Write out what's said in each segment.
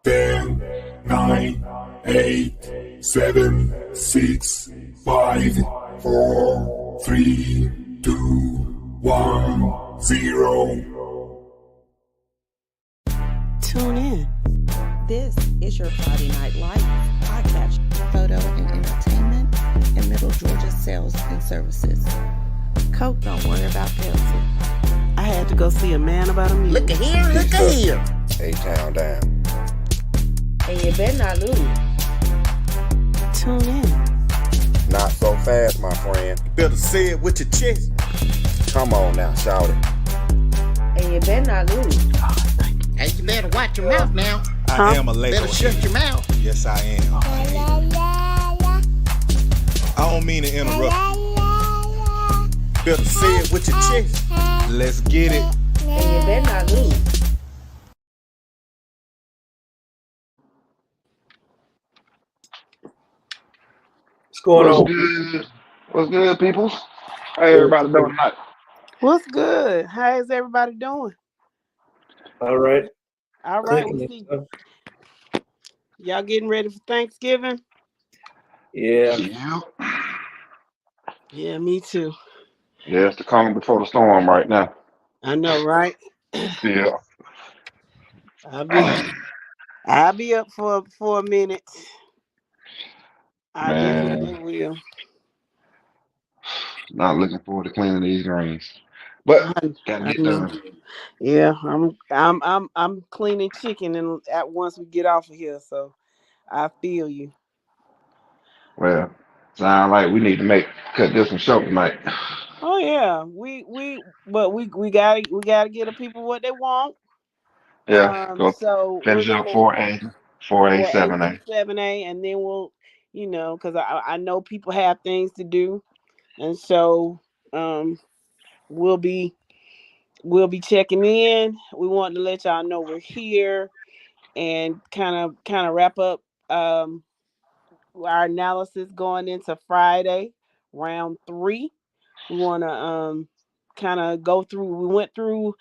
10, 9, 8, 7, 6, 5, 4, 3, 2, 1, 0. Tune in. This is your Friday Night Lights podcast, photo and entertainment in Middle Georgia sales and services. Coke, don't worry about Pepsi. I had to go see a man about a mule. Look at here, look at here. A-Town down. And you better not lose. Tune in. Not so fast, my friend. You better say it with your chest. Come on now, shout it. And you better not lose. Hey, you better watch your mouth now. I am a Lego. Better shut your mouth. Yes, I am. I don't mean to interrupt you. Better say it with your chest. Let's get it. And you better not lose. What's going on? Good? What's good, peoples? How everybody doing tonight? What's good? How is everybody doing? All right. All right. Y'all getting ready for Thanksgiving? Yeah. Yeah, me too. Yeah, it's the calm before the storm right now. I know, right? Yeah. I'll be up for a minute. I Man. definitely will. Not looking forward to cleaning these greens, but gotta get done. Yeah, I'm cleaning chicken and at once we get off of here, so I feel you. Well, sound like we need to cut this one short tonight. Oh yeah, we gotta get the people what they want. Yeah, go so finish up 4A, 7A, 7A, and then we'll, because I know people have things to do, and so we'll be checking in. We want to let y'all know we're here, and kind of wrap up our analysis going into Friday, round 3. We want to kind of go through. We went through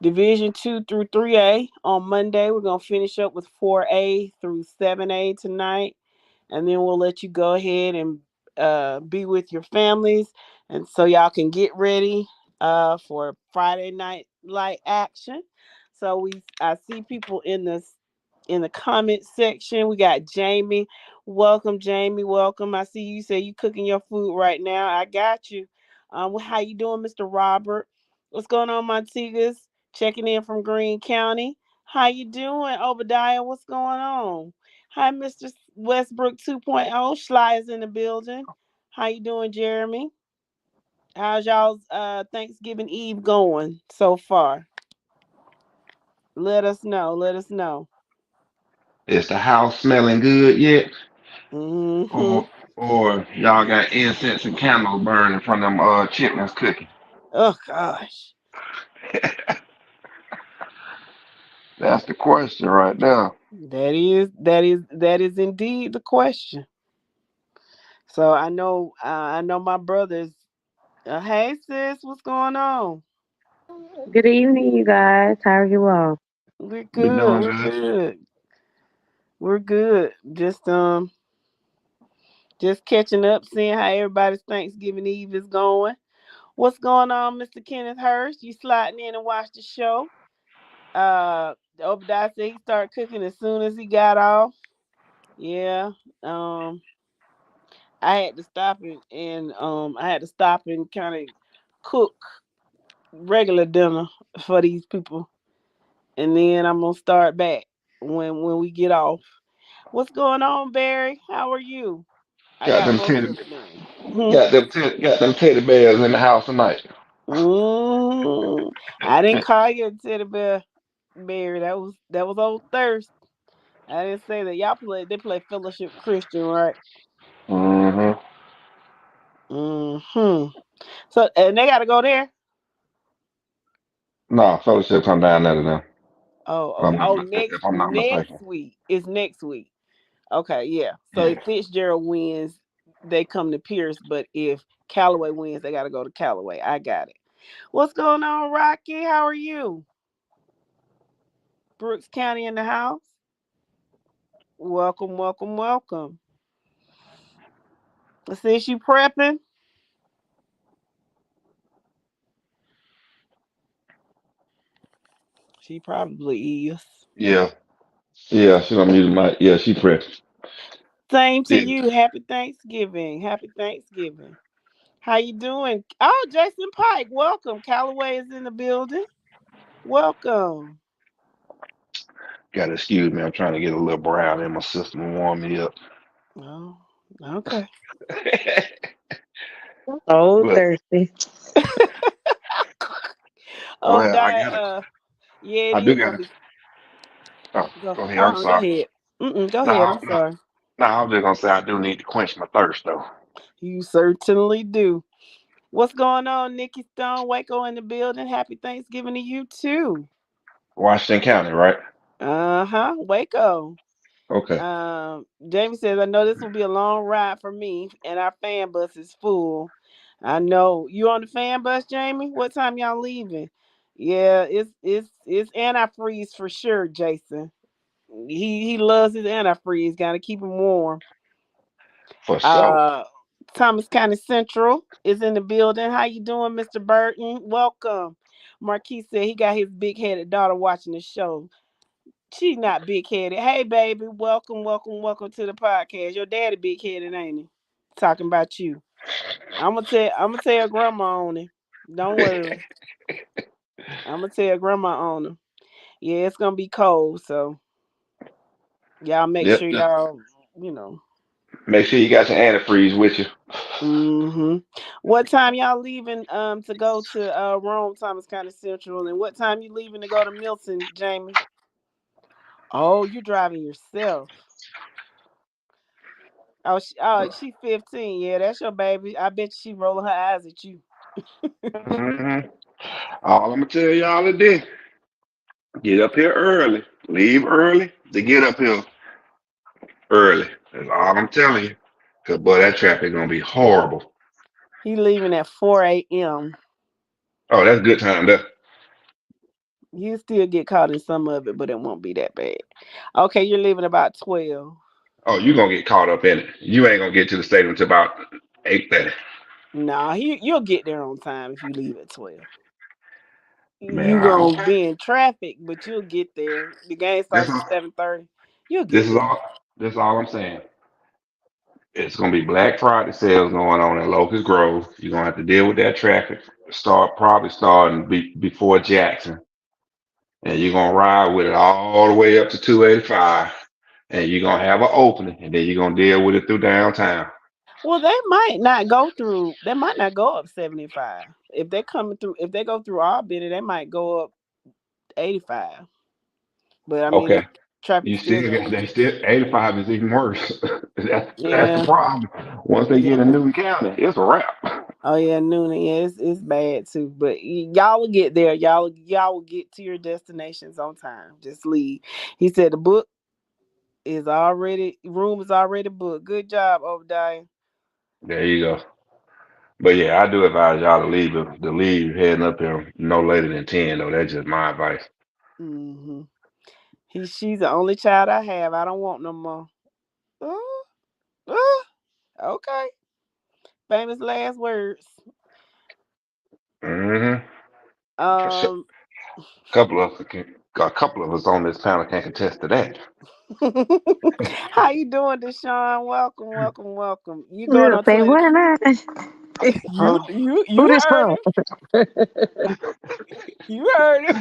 Division 2 through 3A on Monday. We're going to finish up with 4A through 7A tonight. And then we'll let you go ahead and be with your families. And so y'all can get ready for Friday night light action. So I see people in the comment section. We got Jamie. Welcome, Jamie. Welcome. I see you say you cooking your food right now. I got you. How you doing, Mr. Robert? What's going on, Montigas? Checking in from Greene County. How you doing, Obadiah? What's going on? Hi, Mr. Westbrook 2.0. Schly is in the building. How you doing, Jeremy? How's y'all's Thanksgiving Eve going so far? Let us know. Is the house smelling good yet? Mm-hmm. Or y'all got incense and candles burning from them chitlins cooking? Oh gosh. That's the question right now. That is indeed the question. So I know my brothers. Hey sis, what's going on? Good evening, you guys. How are you all? We're good. We're good. Just catching up, seeing how everybody's Thanksgiving Eve is going. What's going on, Mr. Kenneth Hurst? You sliding in and watch the show? Obadiah said he started cooking as soon as he got off. Yeah. I had to stop and kind of cook regular dinner for these people, and then I'm gonna start back when we get off. What's going on, Barry? How are you? Got them teddy bears in the house tonight. I didn't call you a teddy bear, Barry. That was Old Thirst. I didn't say that. They play Fellowship Christian, right? Mm-hmm. So, and they got to go there? No, Fellowship come down there now. Next I'm not mistaken. week. It's next week. Okay, yeah. So if Fitzgerald wins, they come to Pierce, but if Callaway wins, they got to go to Callaway. I got it. What's going on, Rocky? How are you? Brooks County in the house? Welcome, welcome, welcome. Since you prepping, she probably is. Yeah. Yeah, she don't mute my. Yeah, she pressed. Same to Yeah. you. Happy Thanksgiving. Happy Thanksgiving. How you doing? Oh, Jason Pike, welcome. Callaway is in the building. Welcome. Gotta excuse me. I'm trying to get a little brown in my system and warm me up. Oh, okay. Oh, Look, thirsty. Oh, well, yeah, it I do is gonna gotta. be. Oh, Go, go ahead. I'm go sorry. ahead. Go ahead. No, I'm no, sorry. no. I was just gonna say I do need to quench my thirst though. You certainly do. What's going on, Nikki Stone? Waco in the building. Happy Thanksgiving to you too. Washington County, right? Waco. Okay. Jamie says, I know this will be a long ride for me, and our fan bus is full. I know. You on the fan bus, Jamie? What time y'all leaving? Yeah, it's antifreeze for sure, Jason. He loves his antifreeze. Gotta keep him warm. For sure. Uh Thomas County Central is in the building. How you doing, Mr. Burton? Welcome. Marquis said he got his big headed daughter watching the show. She's not big headed. Hey baby, welcome, welcome, welcome to the podcast. Your daddy big headed, ain't he? Talking about you. I'm gonna tell grandma on him. Don't worry. I'm gonna tell grandma on him. Yeah, it's gonna be cold, so y'all make Yep. sure y'all, you know. Make sure you got your antifreeze with you. What time y'all leaving to go to Rome, Thomas County Central, and what time you leaving to go to Milton, Jamie? Oh, you're driving yourself. She's 15. Yeah, that's your baby. I bet she rolling her eyes at you. hmm All I'm gonna tell y'all today: get up here early, leave early to get up here early. That's all I'm telling you. Cause boy, that traffic gonna be horrible. He leaving at 4 a.m. Oh, that's good time there. You still get caught in some of it, but it won't be that bad. Okay, you're leaving about 12. Oh, you gonna get caught up in it. You ain't gonna get to the stadium until about 8:30. Nah, you'll get there on time if you leave at 12. Man, You gonna be in traffic, but you'll get there. The game this starts is at 7:30. You'll this get is there. all this is all I'm saying. It's gonna be Black Friday sales going on in Locust Grove. You're gonna have to deal with that traffic. Probably starting before Jackson, and you're gonna ride with it all the way up to 285, and you're gonna have an opening, and then you're gonna deal with it through downtown. Well, they might not go through. They might not go up 75. If they coming through, if they go through Albany, they might go up 85. But I mean, the Okay. traffic You still still gonna get be. they still 85 is even worse. That's the Yeah, problem. Once they get in yeah. Newton County, it's a wrap. Oh yeah, Noonan. Yeah, it's bad too. But y'all will get there. Y'all will get to your destinations on time. Just leave. He said the room is already booked. Good job, Obadiah. There you go. But yeah, I do advise y'all to leave heading up here no later than 10 though. That's just my advice. Mm-hmm. She's the only child I have. I don't want no more. Oh, oh, okay. Famous last words. Mm-hmm. Um, A couple of us on this panel can contest to that. how you doing, Deshaun? Welcome, welcome, welcome. You going Look, on say to what am I? you Huh? you Who you this heard from? him. You heard him.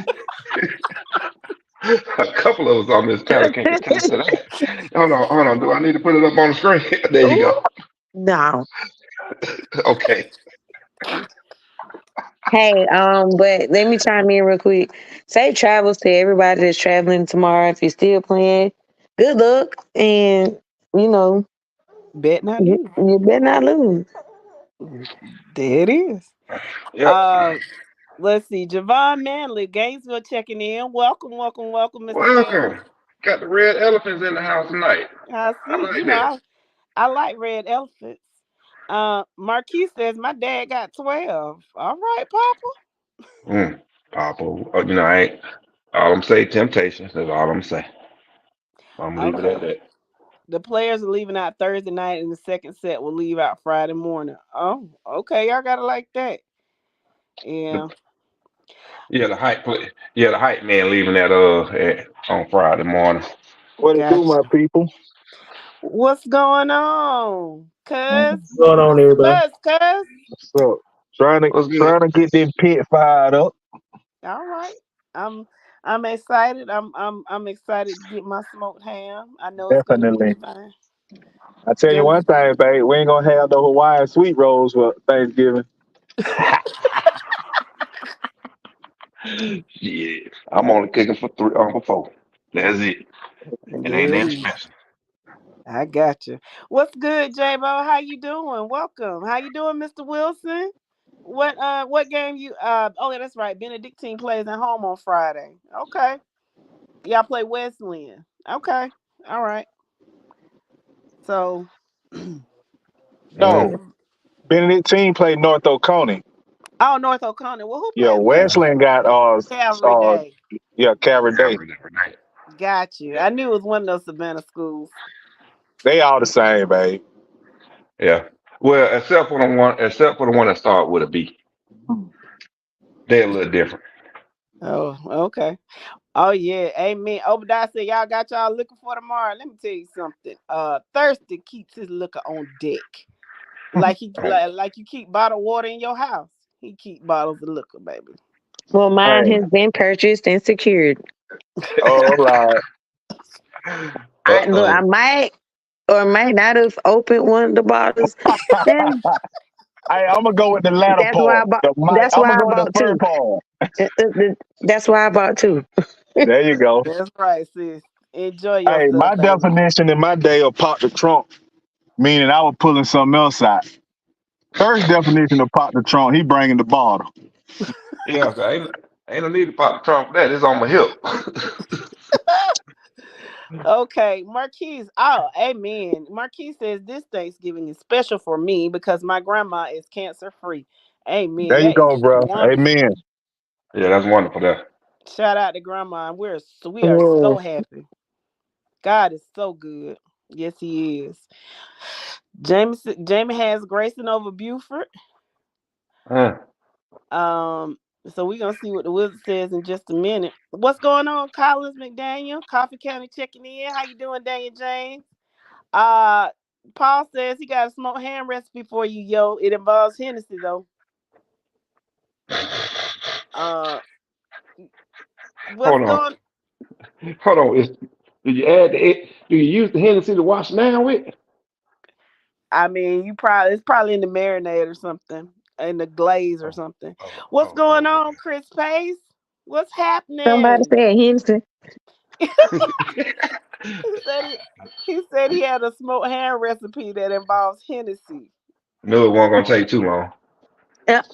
A couple of us on this panel can contest to that. Hold on. Do I need to put it up on the screen? There you Ooh. go. No. Okay. Hey, but let me chime in real quick. Safe travels to everybody that's traveling tomorrow. If you're still playing, good luck, and you know Bet not you, lose. you better not lose. There it is. Yep. Uh, let's see. Javon Manley, Gainesville checking in. Welcome, welcome, welcome, Mr. Manley. Welcome. Got the red elephants in the house tonight. I I see. like that. I like red elephants. Marquis says my dad got 12. All right, Papa. Papa, I ain't. All I'm saying, temptations. That's all I'm saying. I'm gonna leave it Okay. at that. The players are leaving out Thursday night, and the second set will leave out Friday morning. Oh, okay, y'all got it like that. Yeah, The, the hype man leaving on Friday morning. What it do, gotcha. my people? What's going on, cuz? What's going on, everybody? Cuz. So trying to What's good? trying to get them pit fired up. All right. I'm excited. I'm excited to get my smoked ham. I know it's gonna be Definitely. fine. I tell you Yeah. one thing, babe, we ain't gonna have no Hawaiian sweet rolls for Thanksgiving. Yeah, I'm only cooking for for 4. That's it. It ain't that Yeah, special. I got you. What's good, J-Bo? How you doing? Welcome. How you doing, Mr. Wilson? What game you oh yeah, that's right. Benedictine plays at home on Friday. Okay. Y'all play Wesleyan. Okay. All right. So No, Mm. every, Benedictine played North Oconee. oh, North O'Connor. Well, who Yeah, played Wesleyan Wesleyan? got Calvary Day. Calvary Day. Every night. Got you. Yeah, I knew it was one of those Savannah schools. They all the same, babe. yeah. Well, except for the one that start with a B. They're a little different. Oh, okay. Oh yeah, amen. Obadiah said y'all got y'all looking for tomorrow. Let me tell you something. Thirsty keeps his liquor on deck. Like Oh, like you keep bottled water in your house. He keep bottles of liquor, baby. Well, mine Hey, has been purchased and secured. oh Lord. I uh-oh. might or might not have opened one of the bottles. And Hey, I'm gonna go with the latter that's why I part. bought. The mic. That's I'm gonna why I go with the bought first two. part. That's why I bought two. There you go. That's right, sis. Enjoy Hey, yourself, my baby. definition in my day of pop the trunk, meaning I was pulling something else out. First definition of pop the trunk, he bringing the bottle. Yeah, okay. Ain't no need to pop the trunk for that. It's on my hip. Okay, Marquise. Oh, amen. Marquise says this Thanksgiving is special for me because my grandma is cancer free. Amen. There you That is go, bro. wonderful. Amen. Yeah, that's wonderful. There. Shout out to grandma. We are so Oh, happy. God is so good. Yes, he is. Jamie has Grayson over Buford. Huh. Um, so we're gonna see what the wizard says in just a minute. What's going on, Collins McDaniel? Coffee County checking in. How you doing, Daniel James? Uh Paul says he got a smoked ham recipe for you, yo. It involves Hennessy though. Uh what's Hold on. going Hold on. Do you add do you use the Hennessy to wash down with? I mean, it's probably in the marinade or something, in the glaze or Oh, something. What's going on, Chris Pace? What's somebody happening? said Henderson. okay. He said he had a smoked ham recipe that involves Hennessy. Knew it wasn't gonna take too long. Yep,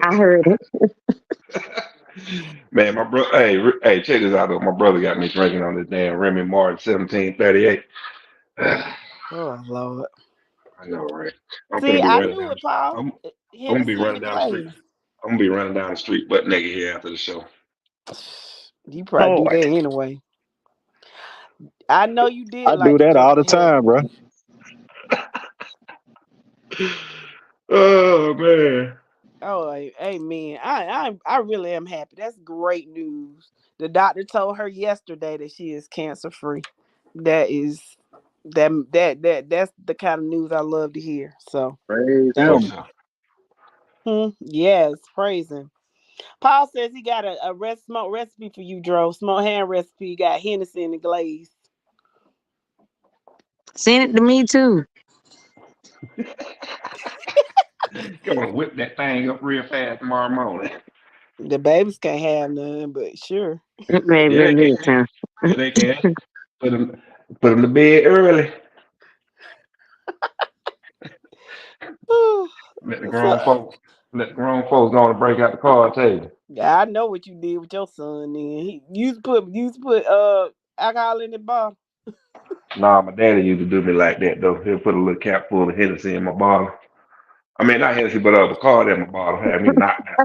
I heard it. Man, my brother. Hey, check this out though. My brother got me drinking on this damn Remy Martin 1738. I Oh Lord. know, right? I'm See, gonna be I running knew down. it, Paul. I'm gonna be Hennessy in the running down the street. glaze. I'm gonna be running down the street butt naked here after the show. You probably do Lord. that anyway. I know you I did do like to that jump all the ahead. time, bro. Oh man. Oh, amen. I really am happy. That's great news. The doctor told her yesterday that she is cancer free. That is that's the kind of news I love to hear. So, Praise For him. sure. yes, praise him. Paul says he got a smoke recipe for you, Dro. Smoke hand recipe. You got Hennessy in the glaze. Send it to me too. Gonna whip that thing up real fast tomorrow morning. The babies can't have none, but sure. Yeah, Maybe they can. listen. Yeah, they can. Put them to bed early. Let the So, grown folks go and break out the card table. yeah, I know what you did with your son. Then he used to put alcohol in the bottle. Nah, my daddy used to do me like that though. He'll put a little cap full of Hennessy in my bottle. I mean, not Hennessy, but a card in my bottle. Had me knocked out.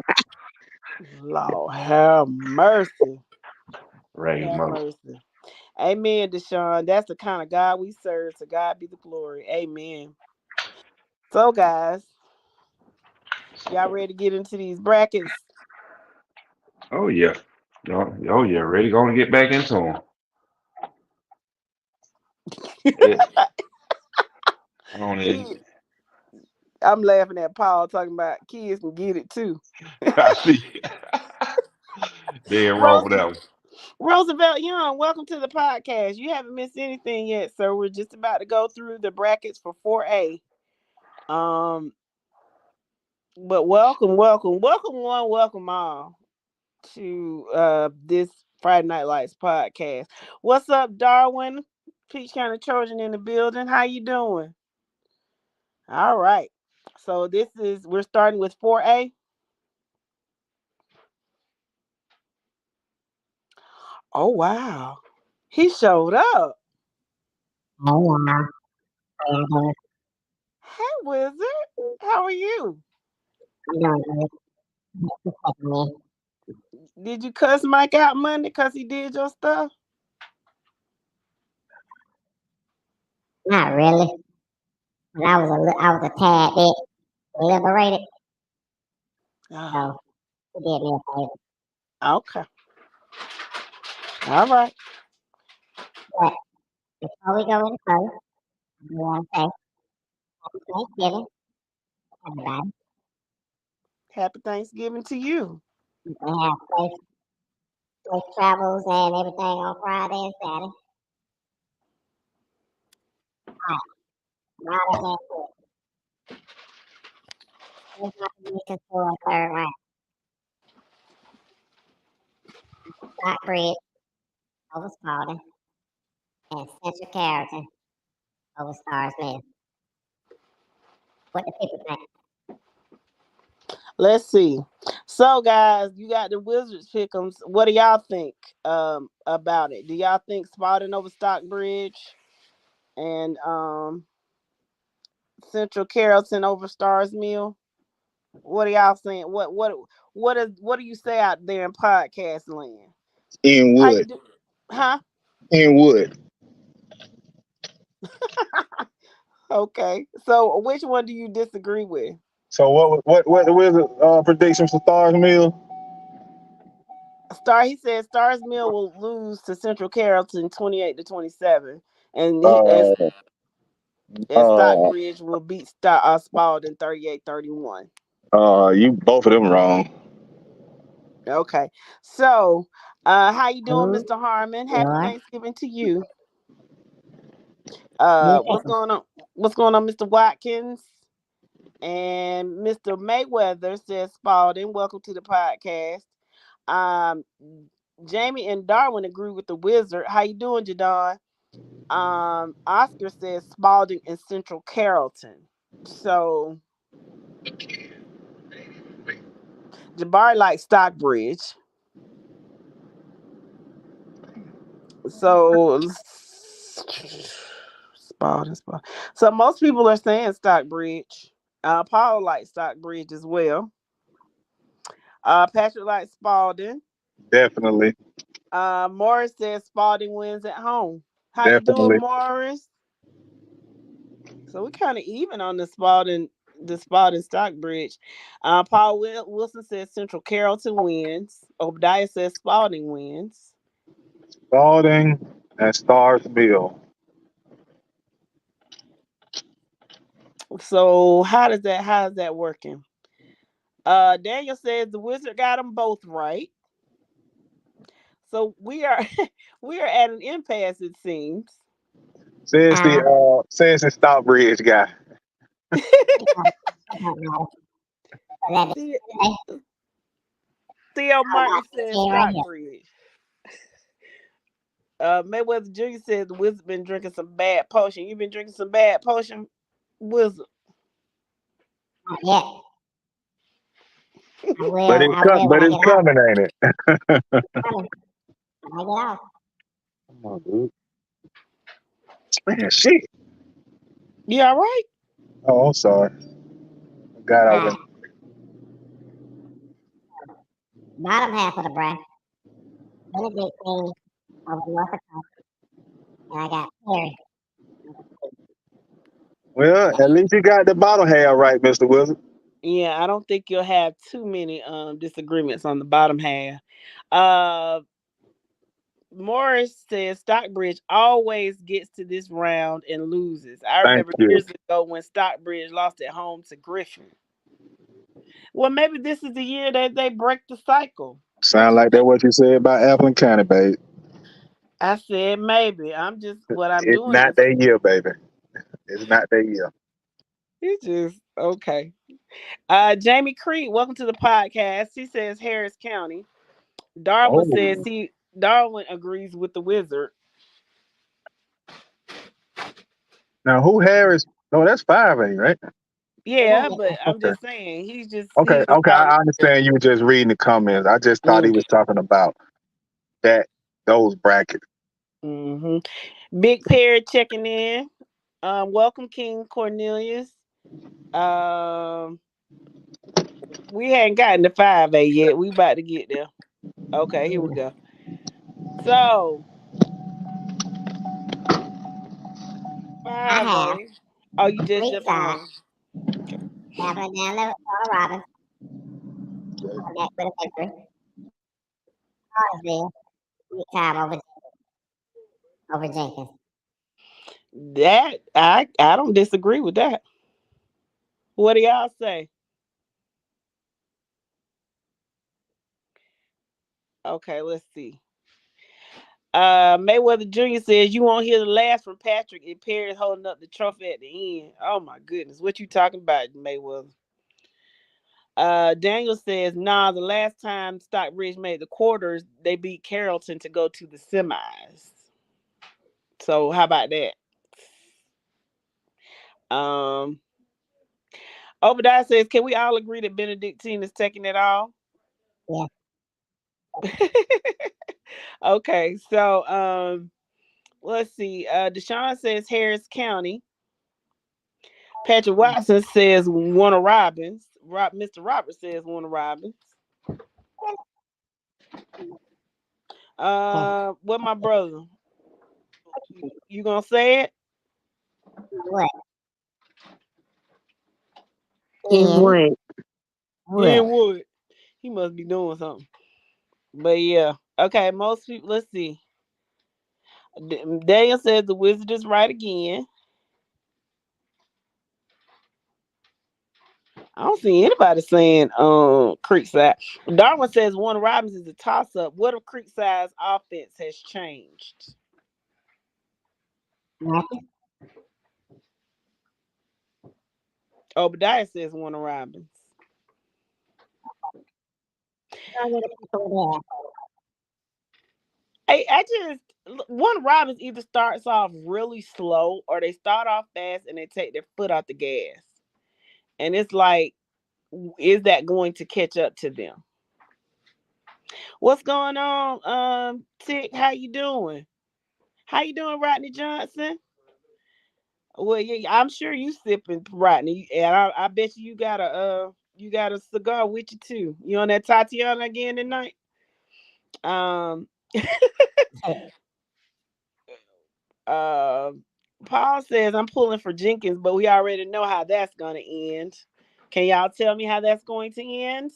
Lord have mercy. Ragged Have mother. mercy. Amen, Deshaun. That's the kind of God we serve. To God be the glory. Amen. So, guys, y'all ready to get into these brackets? Oh yeah. Oh yeah. Ready? Going to get back into them. Yeah. I don't even. Kids, I'm laughing at Paul talking about kids can get it too. I see. They ain't wrong with Rosa, that one. Roosevelt Young, welcome to the podcast. You haven't missed anything yet, so we're just about to go through the brackets for 4A. But welcome all to this Friday Night Lights podcast. What's up, Darwin? Peach County Trojan in the building. How you doing? All right. So we're starting with 4A. Oh wow. He showed up. Oh, wow. Hey Wizard. How are you? I'm doing good. Did you cuss Mike out Monday because he did your stuff? Not really. But I was a tad bit liberated. Oh, So he did me a favor. okay. All right. But before we go any further, I want to say happy Thanksgiving, everybody. Happy Thanksgiving to you. You can have safe travels and everything on Friday and Saturday. All right. Now let's get into it. Here's my predictions for the third round. Stockbridge over Spalding and Central Carrollton over Stars Mill. What the people think? Let's see. So guys, you got the Wizards pick'ems. What do y'all think about it? Do y'all think Spalding over Stockbridge and Central Carrollton over Stars Mill? What are y'all saying? What do you say out there in podcast land? In How you Wood. do? Huh? In Wood. Okay. So which one do you disagree with? So what the Wizard prediction for Stars Mill? He said Stars Mill will lose to Central Carrollton 28-27. And Uh, uh, Stockbridge will beat Spalding 38-31. you both of them wrong. Okay. So how you doing, Who Mr. Harmon? Happy your Thanksgiving to you. new What's pickle? going on? What's going on, Mr. Watkins? And Mr. Mayweather says Spalding, welcome to the podcast. Jamie and Darwin agree with the Wizard. How you doing, Jadon? Oscar says Spalding and Central Carrollton. So Jabari likes Stockbridge. So Spalding. So most people are saying Stockbridge. Paul likes Stockbridge as well. Patrick likes Spalding. Definitely. Morris says Spalding wins at home. How you doing, Definitely. Morris? So we're kind of even on the Spalding Stockbridge. Paul Wilson says Central Carrollton wins. Obadiah says Spalding wins. Spalding and Stars Mill. So how is that working? Daniel says the Wizard got them both right. So we are we are at an impasse, it seems. Says the Stockbridge guy. I don't know. That The- is Theo I Martin like this says here right here. Stockbridge. Mayweather Jr. says the Wizard been drinking some bad potion. You been drinking some bad potion, Wizard? Not yet. But I will when I it's get out. coming, ain't it? Coming. When I get out. Come on, dude. Man, shit. You all right? Oh, I'm sorry. God, I was Right. Bottom half of the bracket. Benedict team over Norfolk County. I got Perry. Well, at least you got the bottom half right, Mr. Wilson. Yeah, I don't think you'll have too many disagreements on the bottom half. Uh Morris says Stockbridge always gets to this round and loses. I Thank remember you. years ago when Stockbridge lost at home to Griffin. Well, maybe this is the year that they break the cycle. What Sound you like that think? what you said about Appleton County, babe. I said maybe. I'm just what I'm It's doing not is their year, baby. It's not their year. it's just okay. Jamie Creed, welcome to the podcast. He says Harris County. Darwin says Oh, Darwin agrees with the wizard. now who Harris? No, that's 5A, right? Yeah, but I'm Okay. just saying he Okay, was okay. talking I here. understand you were just reading the comments. I just thought he Mm, was talking about that those brackets. hmm Big Perry checking in. Welcome King Cornelius. Um, we hadn't gotten to 5A yet. We about to get there. Okay, here we go. So I have 5A. Oh, you just jumping Creekside, on. Okay. traveling down to Robbins, back with a victory. Cartersville, big time over Jenkins. That I don't disagree with that. What do y'all say? Okay, let's see. Mayweather Jr. says you won't hear the last from Patrick if Perry's holding up the trophy at the end. Oh my goodness, what you talking about, Mayweather? Daniel says, nah, the last time Stockbridge made the quarters, they beat Carrollton to go to the semis. So how about that? Um Obadiah says, can we all agree that Benedictine is taking it all? Yeah. Okay, so let's see. Deshaun says Harris County. Patrick Watson says Warner Robins. Mr. Roberts says Warner Robins. What my brother? You gonna say it? What? Is In what? Wood. In Wood. He must be doing something. But yeah. Okay, most people, let's see. Daniel says the Wizard is right again. I don't see anybody saying Creekside. Darwin says Warner Robins is a toss up. What if Creekside's offense has changed? Nothing. Obadiah says Warner Robins. Don't get the people I just Warner Robins either starts off really slow or they start off fast and they take their foot off the gas. And it's like, is that going to catch up to them? What's going on, Tick? How you doing? How you doing, Rodney Johnson? Well, yeah, I'm sure you sipping, Rodney, and I bet you got a cigar with you too. You on that Tatiana again tonight? Um, there. uh, Paul says I'm pulling for Jenkins, but we already know how that's gonna end. Can y'all tell me how that's going to end?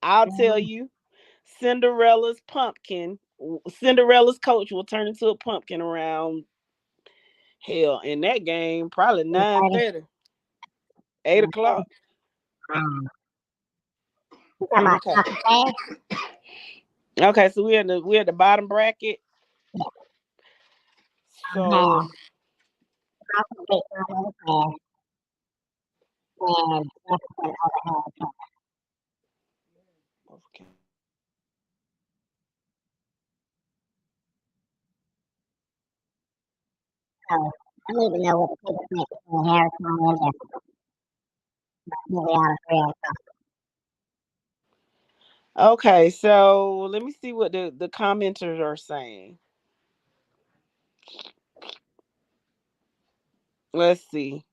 I'll tell you. Cinderella's pumpkin. Cinderella's coach will turn into a pumpkin around hell in that game, probably 9:30, 8 o'clock. Um, you talking about Okay. talking fast? Okay, so we're at the bottom bracket. So Have Crossing Big over fast and Jefferson overhead. okay. So I need to know what the people think between Harris County and Jefferson. Maybe out of real. Okay, so let me see what the commenters are saying. Let's see.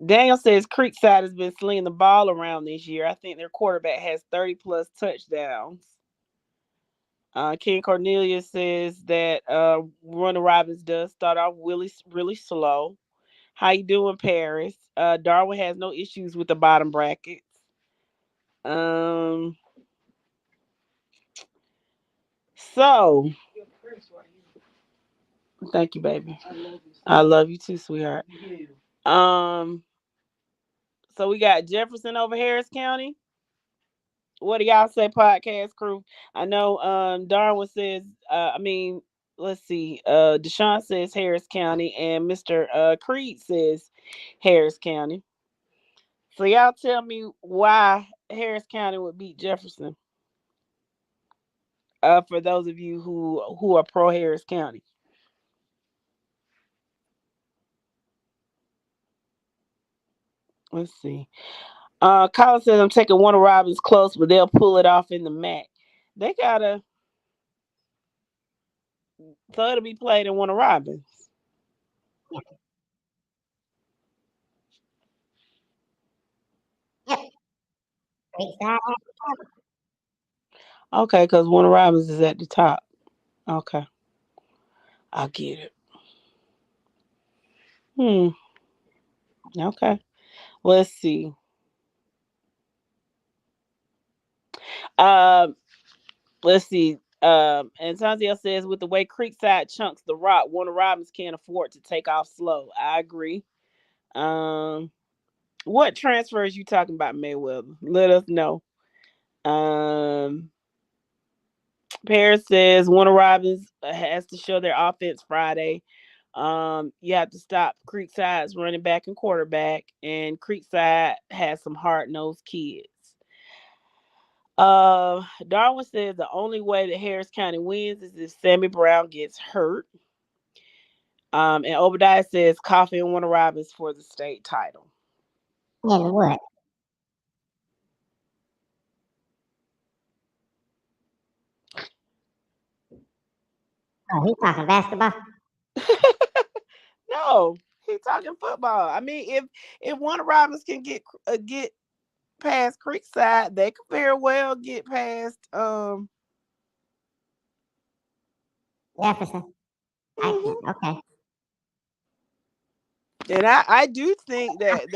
Daniel says Creekside has been slinging the ball around this year. I think their quarterback has 30 plus touchdowns. King Cornelius says that Ronda Robbins does start off really slow. How you doing, Paris? Darwin has no issues with the bottom brackets. Um, so thank you, baby. I love you too, sweetheart. Um, so we got Jefferson over Harris County. What do y'all say, podcast crew? I know Darwin says let's see. Deshaun says Harris County and Mr. Creed says Harris County. So y'all tell me why Harris County would beat Jefferson. For those of you who are pro Harris County. Let's see. Colin says I'm taking Warner Robins close, but they'll pull it off in the MAC. They gotta so it'll be played in Warner Robins. Yep. Creekside. Okay, because Warner Robins is at the top. Okay. I get it. Okay. Let's see. Um, let's see. Antonio says with the way Creekside chunks the rock, Warner Robins can't afford to take off slow. I agree. What transfers you talking about, Mayweather? Let us know. Paris says Warner Robins has to show their offense Friday. You have to stop Creekside's running back and quarterback, and Creekside has some hard-nosed kids. Darwin says the only way that Harris County wins is if Sammy Brown gets hurt. And Obadiah says Coffee and Warner Robins for the state title. And what? Oh, he's talking basketball. No, he's talking football. I mean, if Warner Robins can get past Creekside, they could very well get past Jefferson. Okay. And I do think that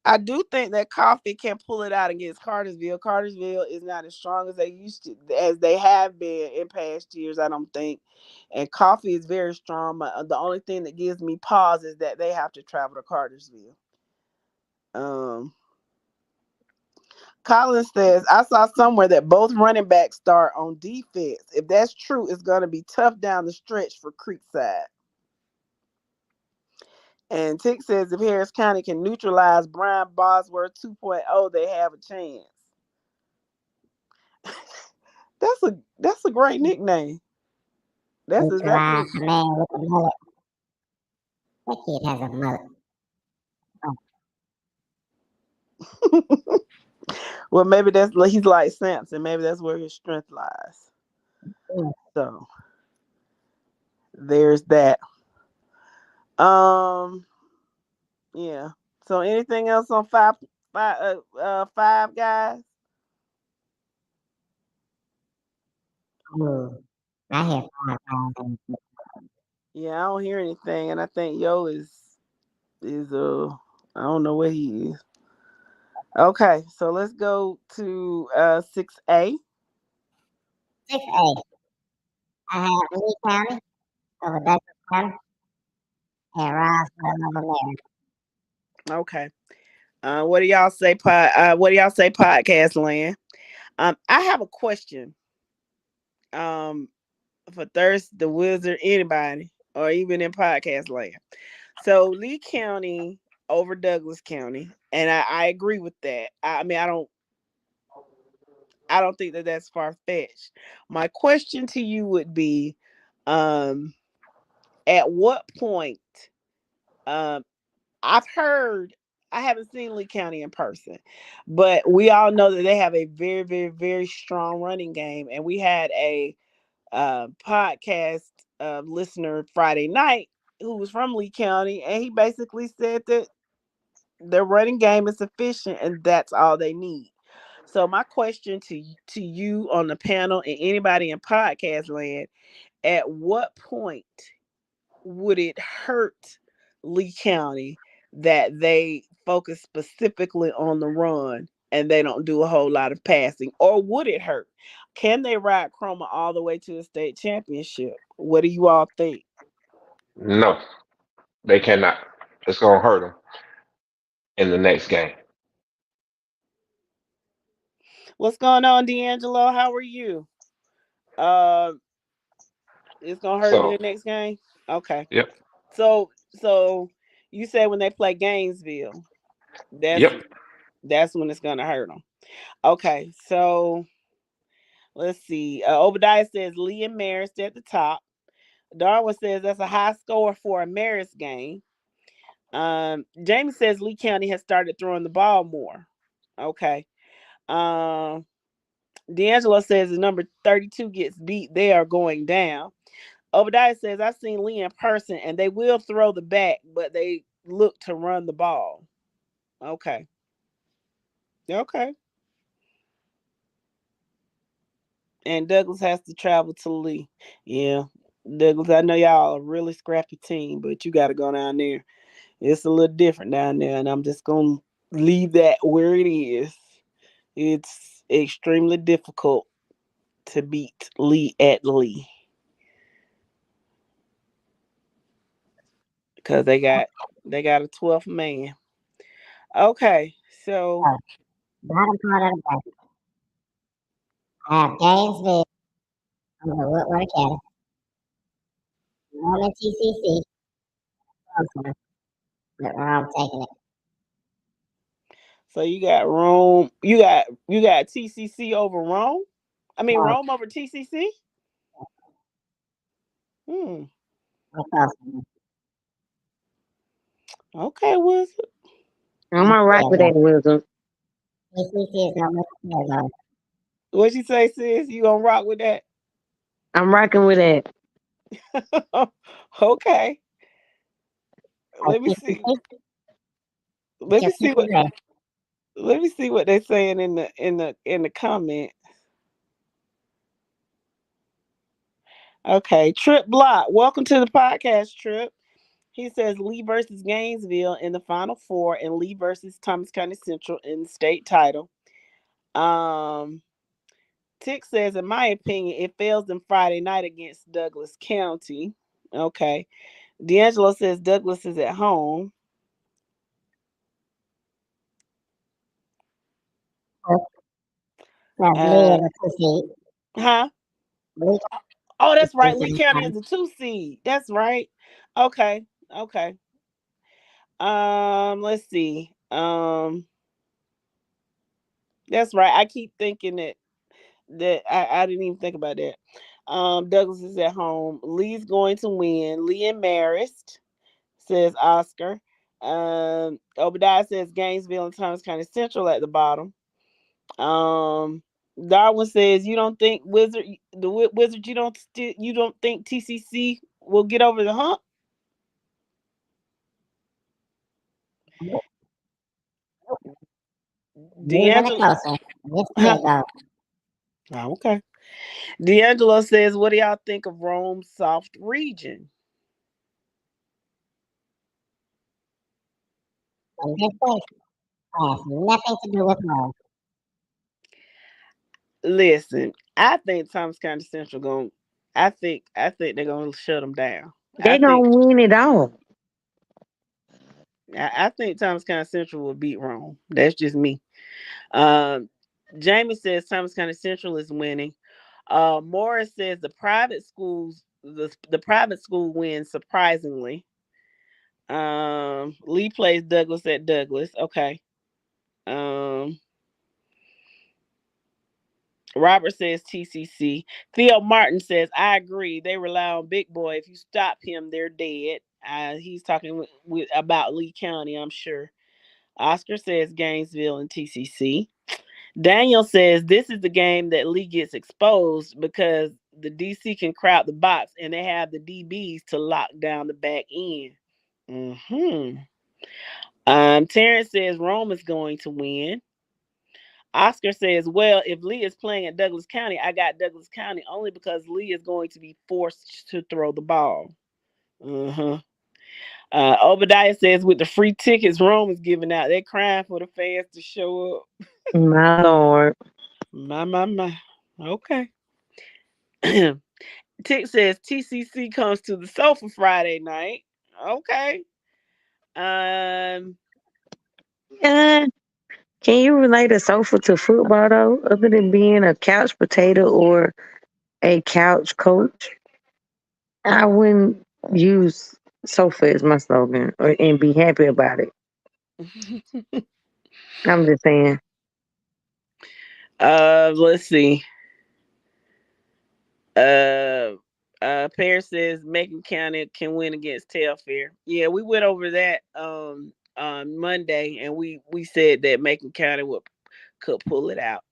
I do think that Coffee can pull it out against Cartersville. Cartersville is not as strong as they have been in past years, I don't think. And Coffee is very strong. The only thing that gives me pause is that they have to travel to Cartersville. Collins says, I saw somewhere that both running backs start on defense. If that's true, it's going to be tough down the stretch for Creekside. And Tick says if Harris County can neutralize Brian Bosworth 2.0, they have a chance. That's a great nickname. That's exactly. A man with a mullet. That kid has a mullet. Well, maybe he's like Samson. Maybe that's where his strength lies. Yeah. So there's that. Yeah. So anything else on five guys? Ooh, I hear 5 guys. Yeah, I don't hear anything, and I think Yo is I don't know where he is. Okay, so let's go to 6A. 6A. I have Lee County over Douglas County and Roswell over there. Okay. What do y'all say? What do y'all say, podcast land? I have a question. For Thirst, the Wizard, anybody, or even in podcast land. So Lee County over Douglas County, and I agree with that. I mean, I don't think that that's far fetched. My question to you would be, at what point? I've heard. I haven't seen Lee County in person, but we all know that they have a very, very, very strong running game, and we had a podcast listener Friday night who was from Lee County, and he basically said that their running game is sufficient and that's all they need. So my question to you on the panel and anybody in podcast land, at what point would it hurt Lee County that they focus specifically on the run and they don't do a whole lot of passing? Or would it hurt? Can they ride Chroma all the way to the state championship? What do you all think? No, they cannot. It's gonna hurt them in the next game. What's going on, D'Angelo? How are you? Uh, it's gonna hurt them in So, the next game. Okay. yep, So you said when they play Gainesville, that's yep. that's when it's gonna hurt them. Okay, so let's see. Obadiah says Lee and Marist at the top. Darwin says that's a high score for a Marist game. Jamie says Lee County has started throwing the ball more. Okay. D'Angelo says the number 32 gets beat. They are going down. Obadiah says I've seen Lee in person and they will throw the back, but they look to run the ball. Okay. Okay. And Douglas has to travel to Lee. Yeah. Douglas, I know y'all a really scrappy team, but you got to go down there. It's a little different down there, and I'm just going to leave that where it is. It's extremely difficult to beat Lee at Lee because they got a 12th man. Okay, so Bottom part of the bracket. I have Gainesville over Woodward Academy. Norman TCC. Also, but I'm taking it. so you got Rome. You got TCC over Rome. I mean No, Rome over TCC. I'm close. Okay, Wilson. I'm all right with that, Wilson. TCC is going to make it. What you say, sis? You gonna rock with that? I'm rocking with that. Okay. Let me see. Let me see what. Let me see what they're saying in the comment. Okay, Trip Block. Welcome to the podcast, Trip. He says Lee versus Gainesville in the Final Four and Lee versus Thomas County Central in the state title. Tick says, in my opinion, it fails them Friday night against Douglas County. Okay. D'Angelo says Douglas is at home. Huh? Oh, that's right. Lee County is a 2 seed. That's right. Okay. Okay. Let's see. That's right. I keep thinking that I didn't even think about that. Douglas is at home. Lee's going to win. Lee and Marist, says Oscar. Obadiah says Gainesville and Thomas County Central at the bottom. Darwin says you don't think Wizard you don't think TCC will get over the hump? D'Angelo. Okay. D'Angelo says, what do y'all think of Rome's soft region? This place has nothing to do with Rome. Listen, I think Thomas County Central I think they're gonna shut them down. They're gonna win it all. I think Thomas County Central will beat Rome. That's just me. Jamie says Thomas County Central is winning. Morris says the private private school wins surprisingly. Lee plays Douglas at Douglas. Okay. Robert says TCC. Theo Martin says, I agree. They rely on Big Boy. If you stop him, they're dead. He's talking about Lee County, I'm sure. Oscar says Gainesville and TCC. Daniel says this is the game that Lee gets exposed because the DC can crowd the box and they have the DBs to lock down the back end. Terrence says Rome is going to win. Oscar says, well, if Lee is playing at Douglas County, I got Douglas County only because Lee is going to be forced to throw the ball. Uh-huh. Obadiah says, with the free tickets Rome is giving out, they're crying for the fans to show up. My Lord. My. Okay. Tick says TCC comes to the sofa Friday night. Okay. Uh, can you relate a sofa to football though, other than being a couch potato or a couch coach? I wouldn't use sofa as my slogan and be happy about it. I'm just saying. Let's see. Paris says Macon County can win against Telfair. Yeah, we went over that on Monday, and we said that Macon County could pull it out.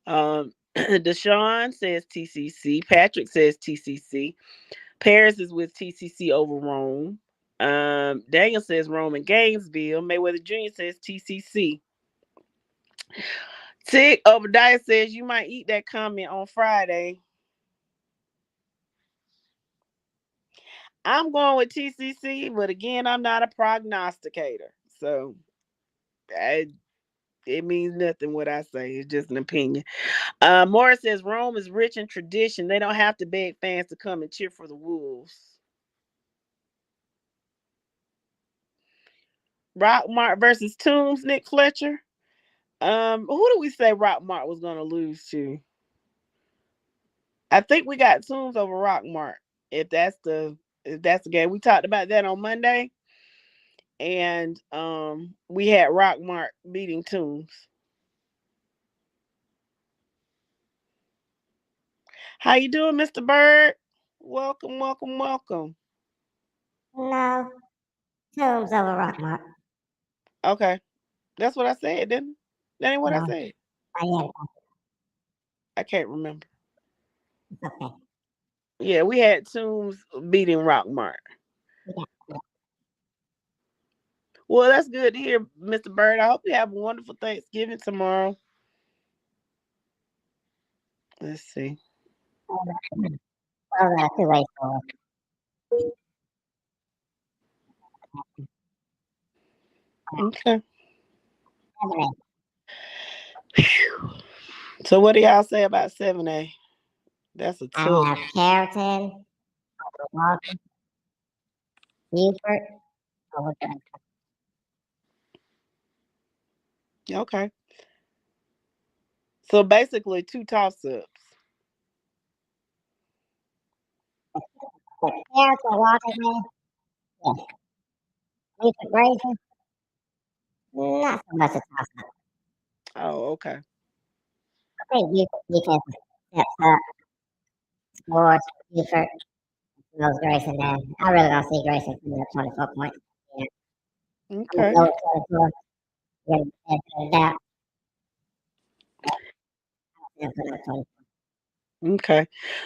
Deshaun says TCC. Patrick says TCC. Paris is with TCC over Rome. Daniel says Rome and Gainesville. Mayweather Jr. says TCC. Tick Obadiah says you might eat that comment on Friday. I'm going with TCC, but again, I'm not a prognosticator. So it means nothing what I say. It's just an opinion. Morris says Rome is rich in tradition. They don't have to beg fans to come and cheer for the Wolves. Rockmart versus Toombs, Nick Fletcher. Who do we say Rockmart was going to lose to? I think we got Toombs over Rockmart. If that's the game, we talked about that on Monday, and we had Rockmart beating Toombs. How you doing, Mr. Bird? Welcome. No, Toombs over Rockmart. Okay, that's what I said, didn't? That ain't what I said. I can't remember. Okay. Yeah, we had Toombs beating Rockmart. Yeah. Well, that's good to hear, Mr. Bird. I hope you have a wonderful Thanksgiving tomorrow. Let's see. Well, too late for Okay. 7A. So what do y'all say about 7A? That's a tough. I have Carrollton, Walton, Buford, over Duncan. Okay. So basically 2 toss-ups. But Carrollton, Walton, yes. Buford, Grayson, not so much a toss-up. Oh, okay. I think Buford defense steps up, scores, Buford slows Grayson down. I really don't see Grayson putting up 24 points. Yeah. Okay. I'm going to go with 24. Ready to put it out. I'm putting up 24. Okay.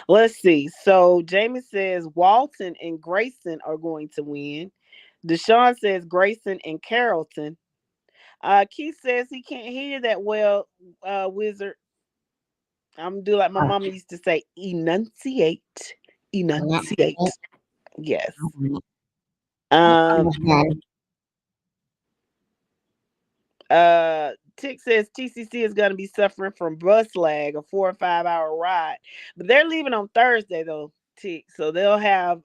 Let's see. So Jamie says Walton and Grayson are going to win. Deshaun says Grayson and Carrollton. Keith says he can't hear that well, Wizard. I'm gonna do like my mama used to say, enunciate. Enunciate. Yes. Tick says TCC is gonna be suffering from bus lag, a 4 or 5 hour ride. But they're leaving on Thursday though, Tick. So they'll have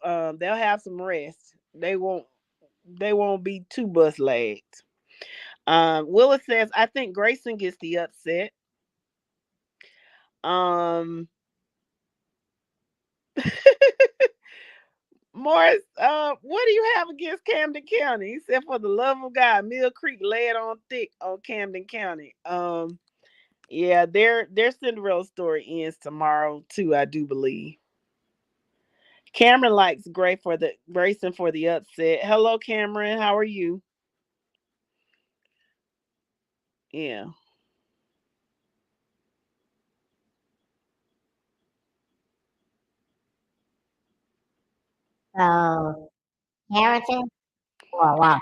some rest. They won't be too bus lagged. Willis says, I think Grayson gets the upset. Morris, what do you have against Camden County? He said, for the love of God, Mill Creek laid on thick on Camden County. Yeah, their Cinderella story ends tomorrow too, I do believe. Cameron likes Grayson for the upset. Hello, Cameron. How are you? Yeah. So, Carrollton or Walton?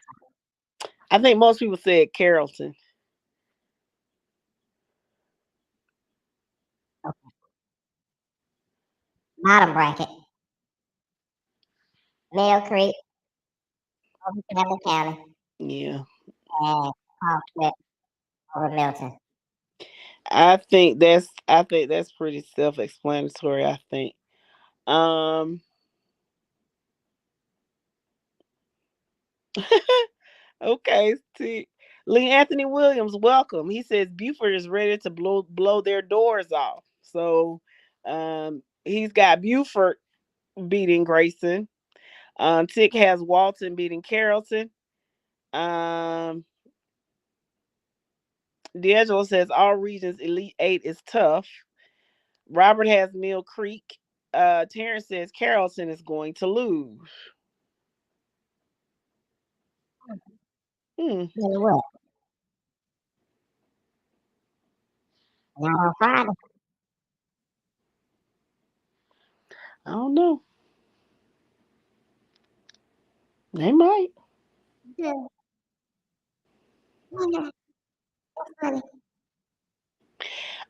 I think most people said Carrollton. bottom bracket. Mill Creek, over Camden County, Yeah. and Colquitt over Milton. I think that's pretty self-explanatory, I think. Um okay, see. Lee Anthony Williams, welcome. He says Buford is ready to blow their doors off. So he's got Buford beating Grayson. Tick has Walton beating Carrollton. D'Angelo says all regions Elite Eight is tough. Robert has Mill Creek. Terrence says Carrollton is going to lose. What? Not on Friday. I don't know. They might. Yeah.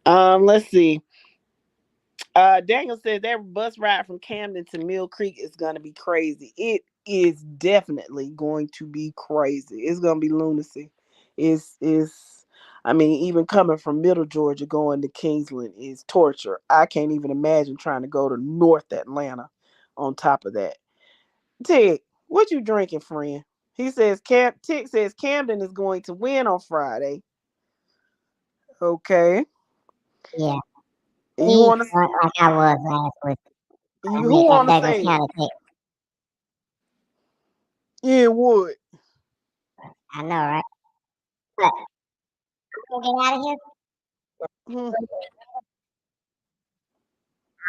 Let's see. Daniel says that bus ride from Camden to Mill Creek is going to be crazy. It is definitely going to be crazy. It's going to be lunacy. I mean, even coming from Middle Georgia going to Kingsland is torture. I can't even imagine trying to go to North Atlanta on top of that. Tig, what you drinking, friend? He says Tick says Camden is going to win on Friday. Okay. Yeah. You want to like I was last week. who want to say County yeah, would. I know, right? But I'm gonna get out of here.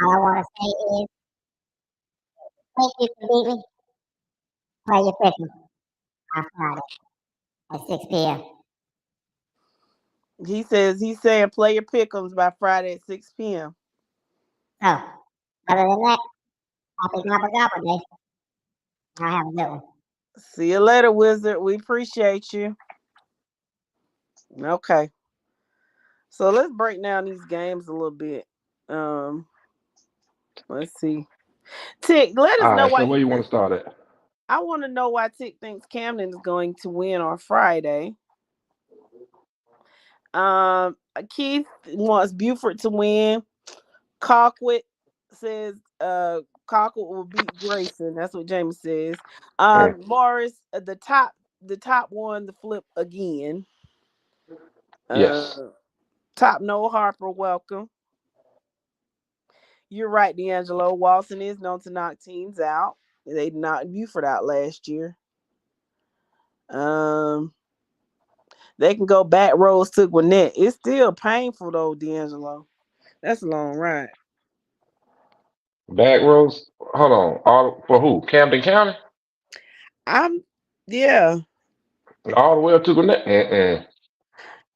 All I want to say is, thank you for beating me. Play your pick on Friday at 6 p.m. He's saying play your pick'ems by Friday at 6 p.m. So, other than that, happy Gobble Day. I'll have a good one. See you later, Wizard. We appreciate you. Okay. So let's break down these games a little bit. Let's see. Tick, let us know why. So where you want to start at? I want to know why Tick thinks Camden is going to win on Friday. Keith wants Buford to win. Colquitt says Colquitt will beat Grayson. That's what James says. Morris, the top one, the flip again. Yes. Top Noah Harper, welcome. You're right, D'Angelo. Walton is known to knock teams out. They knocked Buford out last year. They can go back roads to Gwinnett. It's still painful though, D'Angelo. That's a long ride. Back roads? Hold on. All for who? Camden County? Yeah. All the way up to Gwinnett?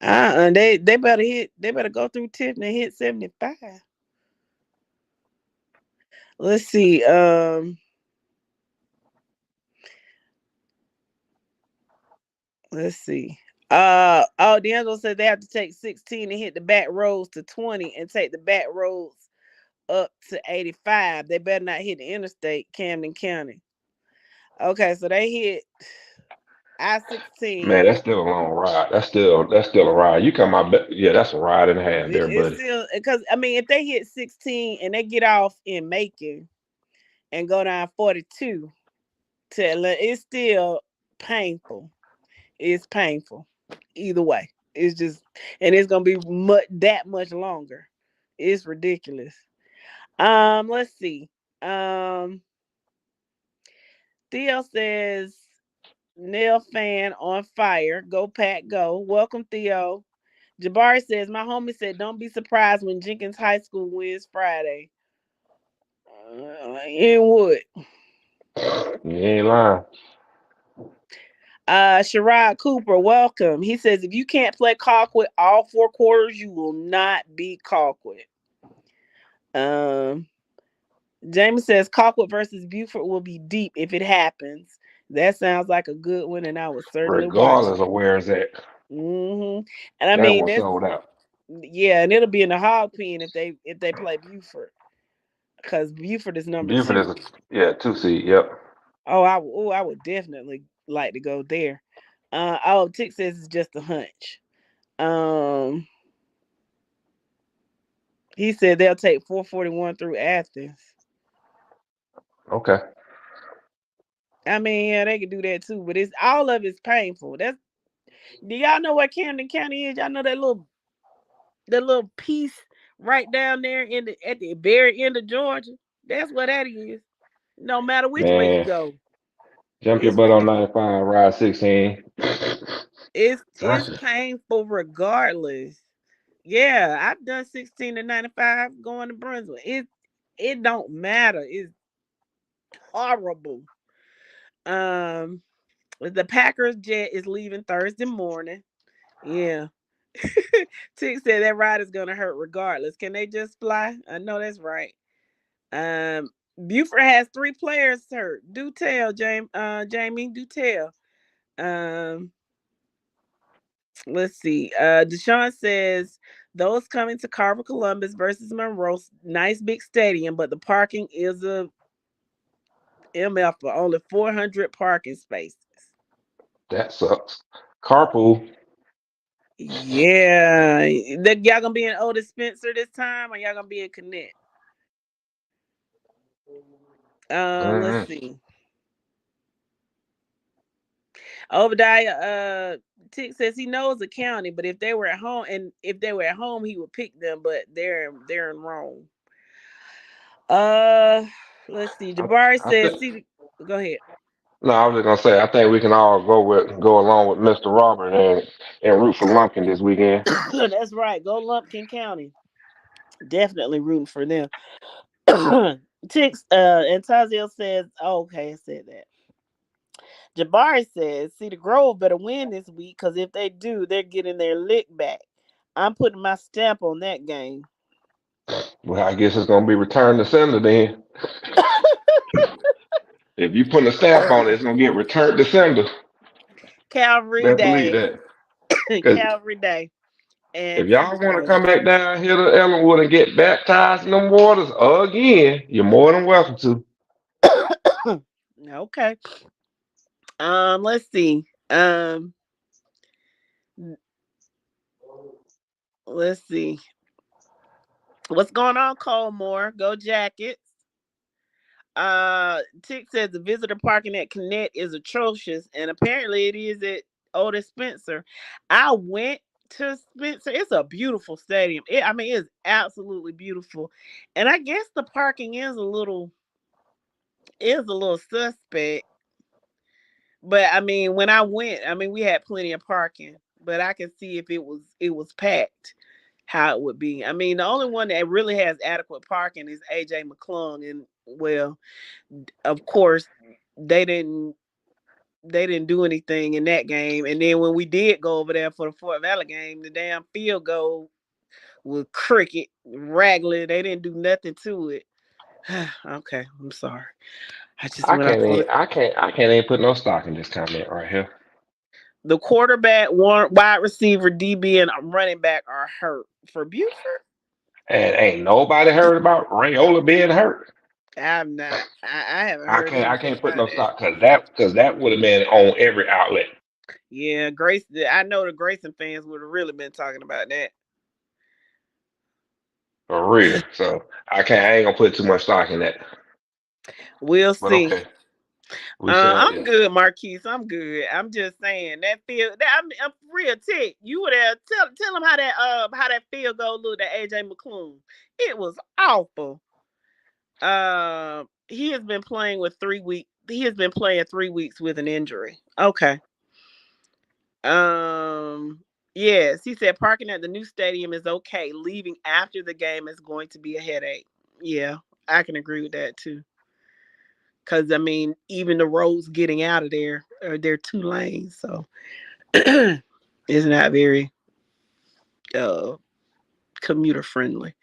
They better go through Tiffany and hit 75. Let's see. Let's see. D'Angelo said they have to take 16 and hit the back roads to 20 and take the back roads up to 85. They better not hit the interstate, Camden County. Okay, so they hit I-16. Man, that's still a long ride. That's still a ride. You come out, yeah, that's a ride and a half there, buddy. Still, because I mean, if they hit 16 and they get off in Macon and go down 42 to Atlanta, it's still painful. It's painful either way. It's just, and it's gonna be that much longer. It's ridiculous. Let's see. Theo says Nail fan on fire. Go Pack go. Welcome, Theo. Jabari says my homie said don't be surprised when Jenkins High School wins Friday. In Wood. You ain't lying. Sherrod Cooper, welcome. He says if you can't play Colquitt all 4 quarters, you will not beat Colquitt. James says Colquitt versus Buford will be deep if it happens. That sounds like a good one, and I would certainly regardless watch of where it's at. And I mean, that's sold out. Yeah, and it'll be in the hog pen if they play Buford. because Buford is number Buford is 2. a 2 seed. Yep. I would definitely like to go there. Tick says it's just a hunch. Um, he said they'll take 441 through Athens. Okay. I mean, yeah, they could do that too, but it's all of it's painful. Do y'all know where Camden County is? Y'all know that little piece right down there at the very end of Georgia? That's what that is. No matter which way you Man, go, jump your it's butt on painful. 95, ride 16. It's Gotcha. painful regardless. Yeah, I've done 16 to 95 going to Brunswick. It don't matter. It's horrible. Um, the Packers jet is leaving Thursday morning. Yeah. Tick said that ride is gonna hurt regardless. Can they just fly? I know that's right. Um, Buford has 3 players hurt. Do tell, Jamie. Do tell. Um, let's see. Deshaun says those coming to Carver Columbus versus Monroe, nice big stadium, but the parking is a MF for only 400 parking spaces. That sucks. Carpool. Yeah, y'all gonna be in Otis Spencer this time, or y'all gonna be in Connect? Let's Mm-hmm. see. Obadiah Tick says he knows the county, but if they were at home, he would pick them, but they're in Rome. Uh let's see. I, Jabari I says, think. see, go ahead. No, I was just gonna say. I think we can all go along with Mr. Robert and root for Lumpkin this weekend. That's right. Go Lumpkin County. Definitely rooting for them. Tix and Taziel says, oh, okay, I said that. Jabari says, see, the Grove better win this week because if they do, they're getting their lick back. I'm putting my stamp on that game. Well, I guess it's gonna be return to sender then. If you put a stamp on it, it's gonna get returned to sender. Calvary Better believe Day. that. Cause Calvary Day. if And y'all want to come back down here to Ellenwood and get baptized in them waters again, you're more than welcome to. okay. Let's see. Let's see. What's going on, Colmore? Go Jackets. Tick says the visitor parking at Connect is atrocious, and apparently it is at Otis Spencer. I went to Spencer. It's a beautiful stadium. I mean, it's absolutely beautiful. And I guess the parking is a little suspect. But I mean, when I went, I mean, we had plenty of parking, but I can see if it was packed, how it would be. I mean, the only one that really has adequate parking is AJ McClung, and well, of course, they didn't they didn't do anything in that game. And then when we did go over there for the Fort Valley game, the damn field goal was cricket, raggedy. They didn't do nothing to it. Okay, I'm sorry. I just I went off can't on even, I can't I can't even put no stock in this comment right here. the quarterback, wide receiver, DB, and running back are hurt for Buford. And ain't nobody heard about Rayola being hurt. I'm not. I haven't I heard can't I anything can't put about no that. stock because that would have been on every outlet. Yeah, Grace. I know the Grayson fans would have really been talking about that. For real. So I ain't gonna put too much stock in that. We'll But see. okay. We shall I'm yeah. good, Marquise. I'm good. I'm just saying that field. I'm real tick. You were there. Tell them how that field goal looked at AJ McClung. It was awful. He has been playing with 3 weeks. He has been playing 3 weeks with an injury. Okay. Yes, he said parking at the new stadium is okay. Leaving after the game is going to be a headache. Yeah, I can agree with that too. Because I mean, even the roads getting out of there they're 2 lanes, so it's not very uh commuter friendly.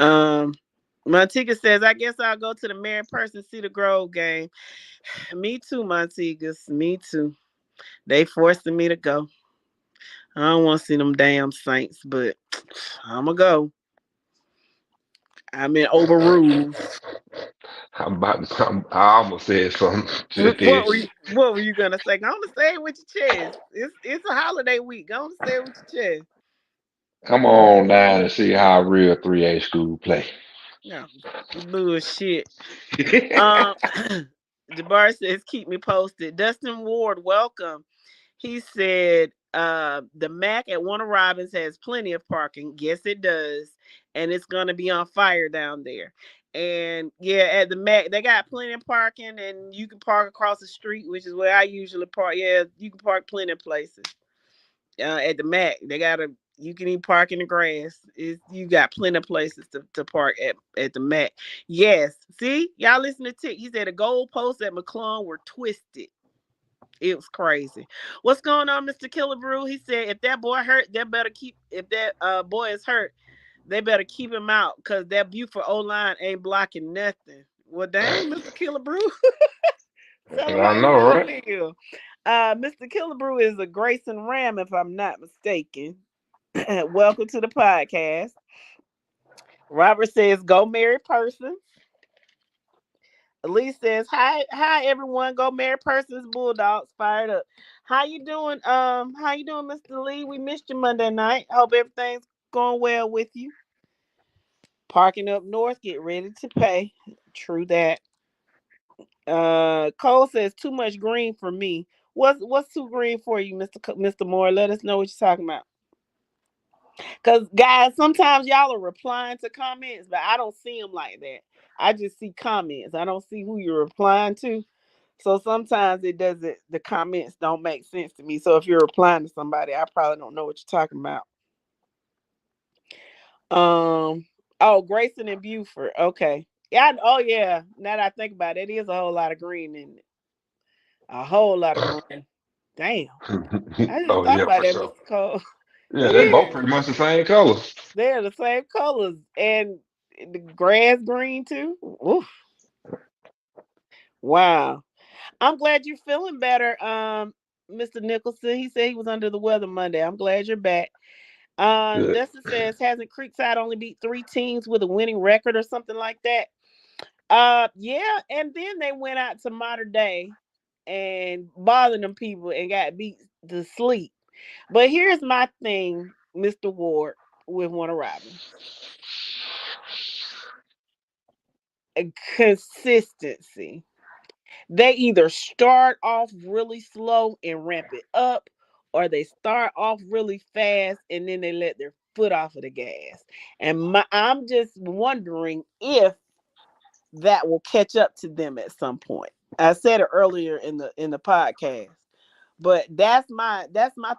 Um, my ticket says I guess I'll go to the Mary Person Cedar Grove game. Me too, Montigas. Me too. They forcing me to go. I don't want to see them damn Saints, but I'ma go. I'm in overruled. I almost said something. Just did. What were you gonna say? Go on and say it with your chest. It's a holiday week. Go on and say it with your chest. Come on down and see how a real 3A school play. No bullshit. Jabbar says keep me posted. Dustin Ward, welcome. He said the Mac at Warner Robins has plenty of parking. Yes, it does. And it's going to be on fire down there. And yeah, at the Mac, they got plenty of parking and you can park across the street, which is where I usually park. Yeah, you can park plenty of places. At the Mac, you can even park in the grass. You got plenty of places to park at the Mac. Yes. See, y'all listen to Tick. He said the goalposts at McClung were twisted. It was crazy. What's going on, Mr. Killebrew? He said if that boy hurt, if that boy is hurt, they better keep him out because that Buford O-line ain't blocking nothing. Well, dang, Mr. Killebrew. Tell him how I you know, really right? feel. Mr. Killebrew is a Grayson Ram, if I'm not mistaken. Welcome to the podcast. Robert says, go marry person. Elise says, hi everyone. Go marry persons, Bulldogs fired up. How you doing? Mr. Lee? We missed you Monday night. Hope everything's going well with you. Parking up north, get ready to pay. True that. Cole says too much green for me. What's too green for you, Mr. Moore? Let us know what you're talking about. Cause guys, sometimes y'all are replying to comments, but I don't see them like that. I just see comments. I don't see who you're replying to. So sometimes the comments don't make sense to me. So if you're replying to somebody, I probably don't know what you're talking about. Grayson and Buford. Okay. Yeah. Oh yeah. Now that I think about it, it is a whole lot of green in it. A whole lot of green. Damn. I just Oh thought yeah, about for that, sure. Mr. Cole. Yeah, they both Yeah. pretty much the same color. They're the same colors. And the grass green too. Oof. Wow. I'm glad you're feeling better, Mr. Nicholson. He said he was under the weather Monday. I'm glad you're back. Good. Dustin says, hasn't Creekside only beat 3 teams with a winning record or something like that? Yeah, and then they went out to Mater Day and bothered them people and got beat to sleep. But here's my thing, Mr. Ward, with Warner Robins. Consistency. They either start off really slow and ramp it up, or they start off really fast and then they let their foot off of the gas. And I'm just wondering if that will catch up to them at some point. I said it earlier in the podcast, but that's my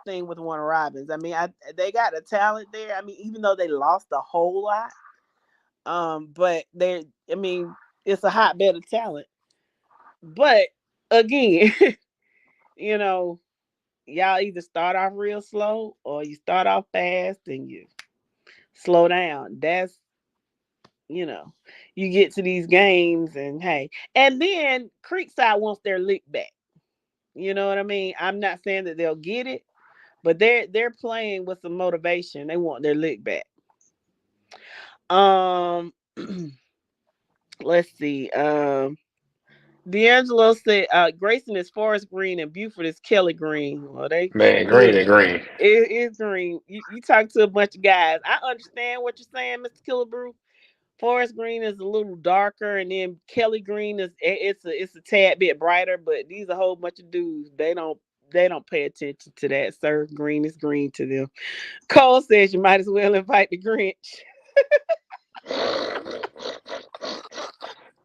thing with Warner Robins. I mean, they got the talent there. I mean, even though they lost a whole lot, but it's a hotbed of talent. But again, you know, y'all either start off real slow or you start off fast and you slow down. That's, you get to these games and hey, and then Creekside wants their lick back. You know what I mean? I'm not saying that they'll get it, but they're playing with some motivation. They want their lick back. Let's see. D'Angelo said Grayson is Forest Green and Buford is Kelly Green. Well, they Man, green good. and green. It is green. You talk to a bunch of guys. I understand what you're saying, Mr. Killebrew. Forest Green is a little darker, and then Kelly Green it's a tad bit brighter. But these are a whole bunch of dudes. They don't pay attention to that. Sir, green is green to them. Cole says you might as well invite the Grinch.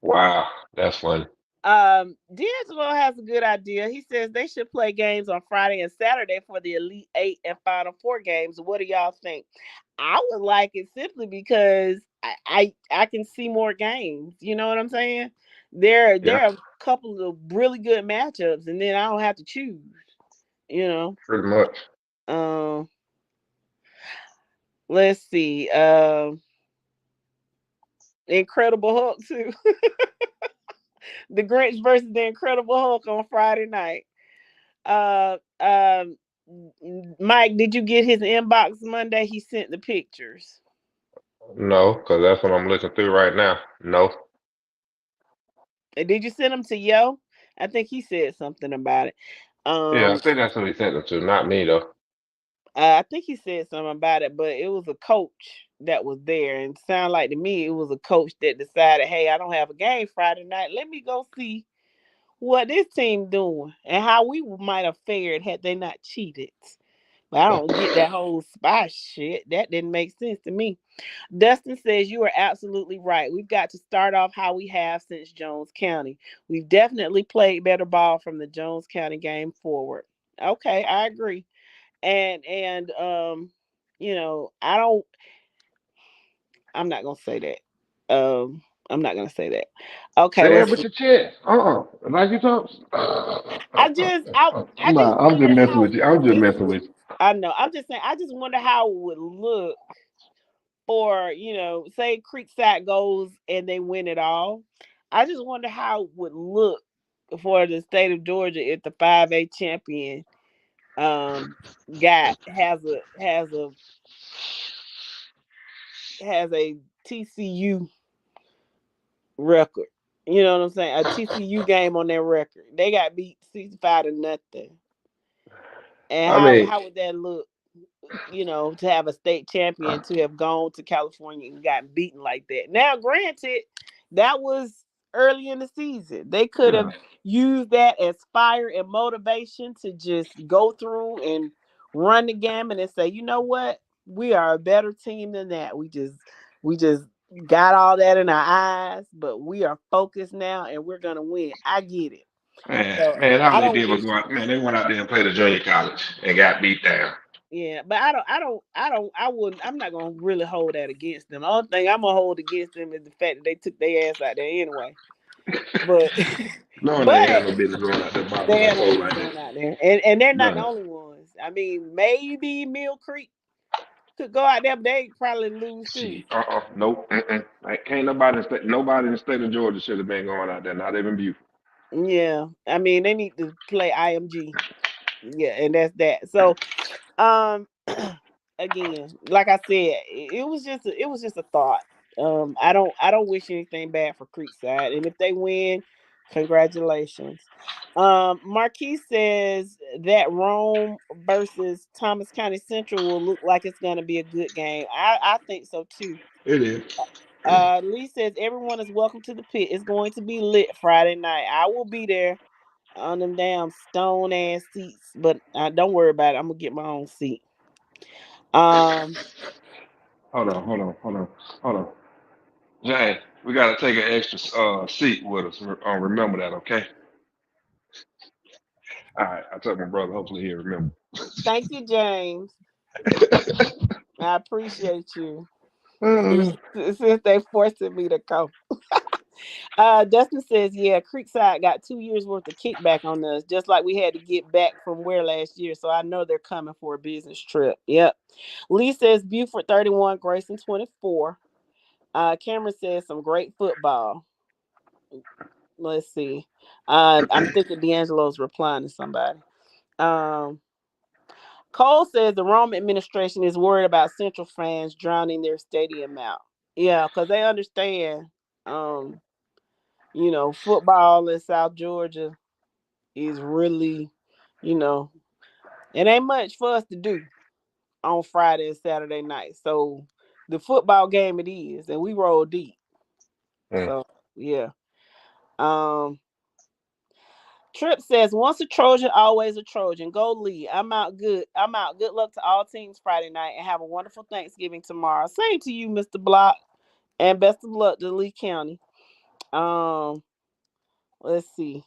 Wow, that's funny. D'Angelo has a good idea. He says they should play games on Friday and Saturday for the Elite 8 and Final 4 games. What do y'all think? I would like it simply because I can see more games. You know what I'm saying? There Yeah, are a couple of really good matchups, and then I don't have to choose. You know. pretty much. Let's see. Incredible Hulk too. The Grinch versus the Incredible Hulk on Friday night. Uh, um, Mike, did you get his inbox Monday? He sent the pictures. No, because that's what I'm looking through right now. No. Did you send them to Yo? I think he said something about it. Yeah, I Um, think that's who he sent it to, not me though. I think he said something about it, but it was a coach that was there, and it sounded like to me it was a coach that decided, hey, I don't have a game Friday night. Let me go see what this team doing and how we might have fared had they not cheated. But I don't get that whole spy shit. That didn't make sense to me. Dustin says you are absolutely right. We've got to start off how we have since Jones County. We've definitely played better ball from the Jones County game forward. Okay, I agree. And you know, I'm not gonna say that. I'm not gonna say that. Okay, Say it let's with see. your chest. Like you talk. I just Nah, I'm wonder just messing how with you. I'm just it's messing with you. I know. I'm just saying I just wonder how it would look or, say Creekside goes and they win it all. I just wonder how it would look for the state of Georgia if the 5A champion guy has a TCU record. You know what I'm saying? A TCU game on their record. They got beat 65-0. And I how mean, how would that look? To have a state champion to have gone to California and gotten beaten like that. Now, granted, that was early in the season. They could have yeah. used that as fire and motivation to just go through and run the gamut and say, you know what? We are a better team than that. We just got all that in our eyes, but we are focused now and we're gonna win. I get it. So Man, all I they don't did was wish go out. Man, they went out there and played a junior college and got beat down. Yeah, but I wouldn't. I'm not gonna really hold that against them. The only thing I'm gonna hold against them is the fact that they took their ass out there anyway. But, No, they ain't had but no business going out there bopping they them had no folks business like that. going out there, and they're not the None. only ones. I mean, maybe Mill Creek could go out there, but they probably lose too. Shit. Nope. Like, can't nobody in the state of Georgia should have been going out there. Not even Buford. Yeah, I mean they need to play IMG. Yeah, and that's that. So, um, again, like I said, it was just a thought. I don't wish anything bad for Creekside, and if they win, congratulations. Marquis says that Rome versus Thomas County Central will look like it's going to be a good game. I think so too. It is. Lee says everyone is welcome to the pit. It's going to be lit Friday night. I will be there on them damn stone ass seats, but don't worry about it. I'm gonna get my own seat. Um, Hold on. Jane, we gotta take an extra seat with us. Remember that, okay? All right. I told my brother. Hopefully he'll remember. Thank you, James. I appreciate you. Uh, Since they forcing me to go. Dustin says, yeah, Creekside got 2 years worth of kickback on us, just like we had to get back from where last year. So I know they're coming for a business trip. Yep. Lee says Buford 31, Grayson 24. Cameron says some great football. Let's see. I'm thinking D'Angelo's replying to somebody. Um, Cole says the Rome administration is worried about Central fans drowning their stadium out. Yeah, because they understand, um, football in South Georgia is really, you know, it ain't much for us to do on Friday and Saturday night. So the football game it is, and we roll deep. mm. So yeah. Um, Trip says, once a Trojan, always a Trojan. Go Lee. I'm out good. I'm out. Good luck to all teams Friday night and have a wonderful Thanksgiving tomorrow. Same to you, Mr. Block. And best of luck to Lee County. Um, let's see.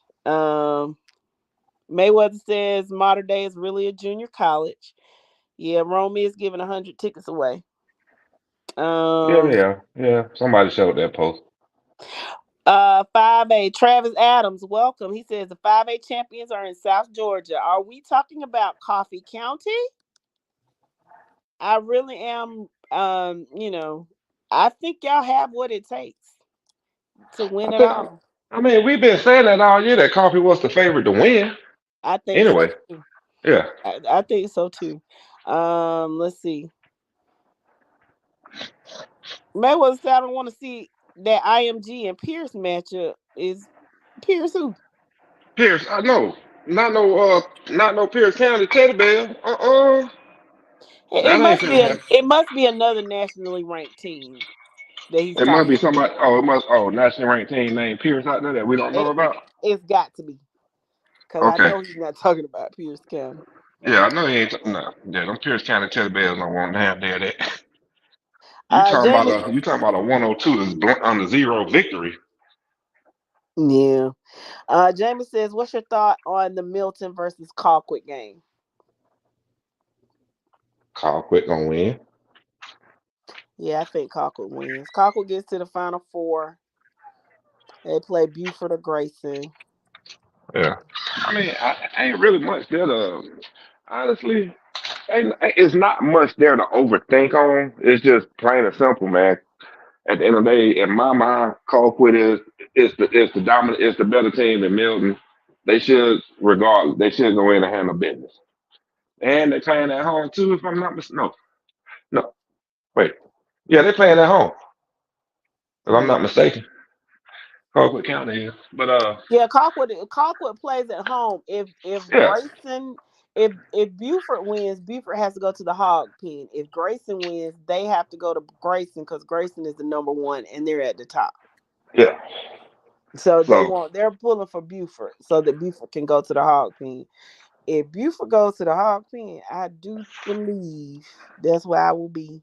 Mayweather says modern day is really a junior college. Yeah, Rome is giving 100 tickets away. Um, Yeah. Somebody showed that post. 5A, Travis Adams, welcome. He says the 5A champions are in South Georgia. Are we talking about Coffee County? I really am. I think y'all have what it takes to I win it think. all. I mean, we've been saying that all year that Coffee was the favorite to win. I think so Anyway, too. yeah. I think so too. Let's see. Mayweather said I don't want to see that IMG and Pierce matchup. Is Pierce who? Pierce, I know. Not no Pierce County Teddy Bear. It That ain't must finna be happen. it must be another nationally ranked team that he's It must talking be about. somebody. National ranked team named Pierce out there that we don't know It, about. it's got to be because I Okay. know he's not talking about Pierce County. Yeah, I know he ain't. No, yeah, them Pierce County Teddy Bears don't want to have that. You talking Jamie. about a 102 that's on the zero victory. Yeah. Jamie says, "What's your thought on the Milton versus Colquitt game?" Colquitt gonna win. Yeah, I think Colquitt wins. Colquitt gets to the Final Four. They play Buford or Grayson. Yeah. I mean, ain't really much there to. Honestly, it's not much there to overthink on. It's just plain and simple, man. At the end of the day, in my mind, Colquitt is the dominant, is the better team than Milton. They should, regardless, they should go in and handle business. And they're playing at home too, if I'm not mistaken. No, wait. Yeah, they're playing at home, if I'm Yeah. not mistaken. Colquitt County is. But Yeah, Colquitt plays at home. If yeah, Grayson if Buford wins, Buford has to go to the Hog Pen. If Grayson wins, they have to go to Grayson because Grayson is the number one and they're at the top. yeah. So So they're pulling for Buford so that Buford can go to the Hog Pen. If Buford goes to the Hog Pen, I do believe that's where I will be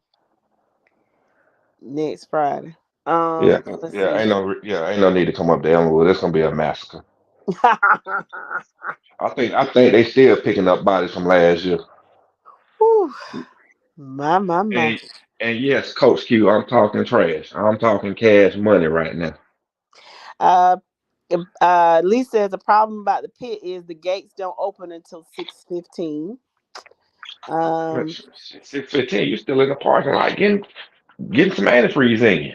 next Friday. yeah, Let's see. ain't no need to come up there. It's gonna be a massacre. I think they still picking up bodies from last year. Whew. My. And and yes, Coach Q, I'm talking trash. I'm talking cash money right now. Uh, Lee says the problem about the pit is the gates don't open until 6:15. But Um, 6:15, you still in the parking lot getting some antifreeze in you.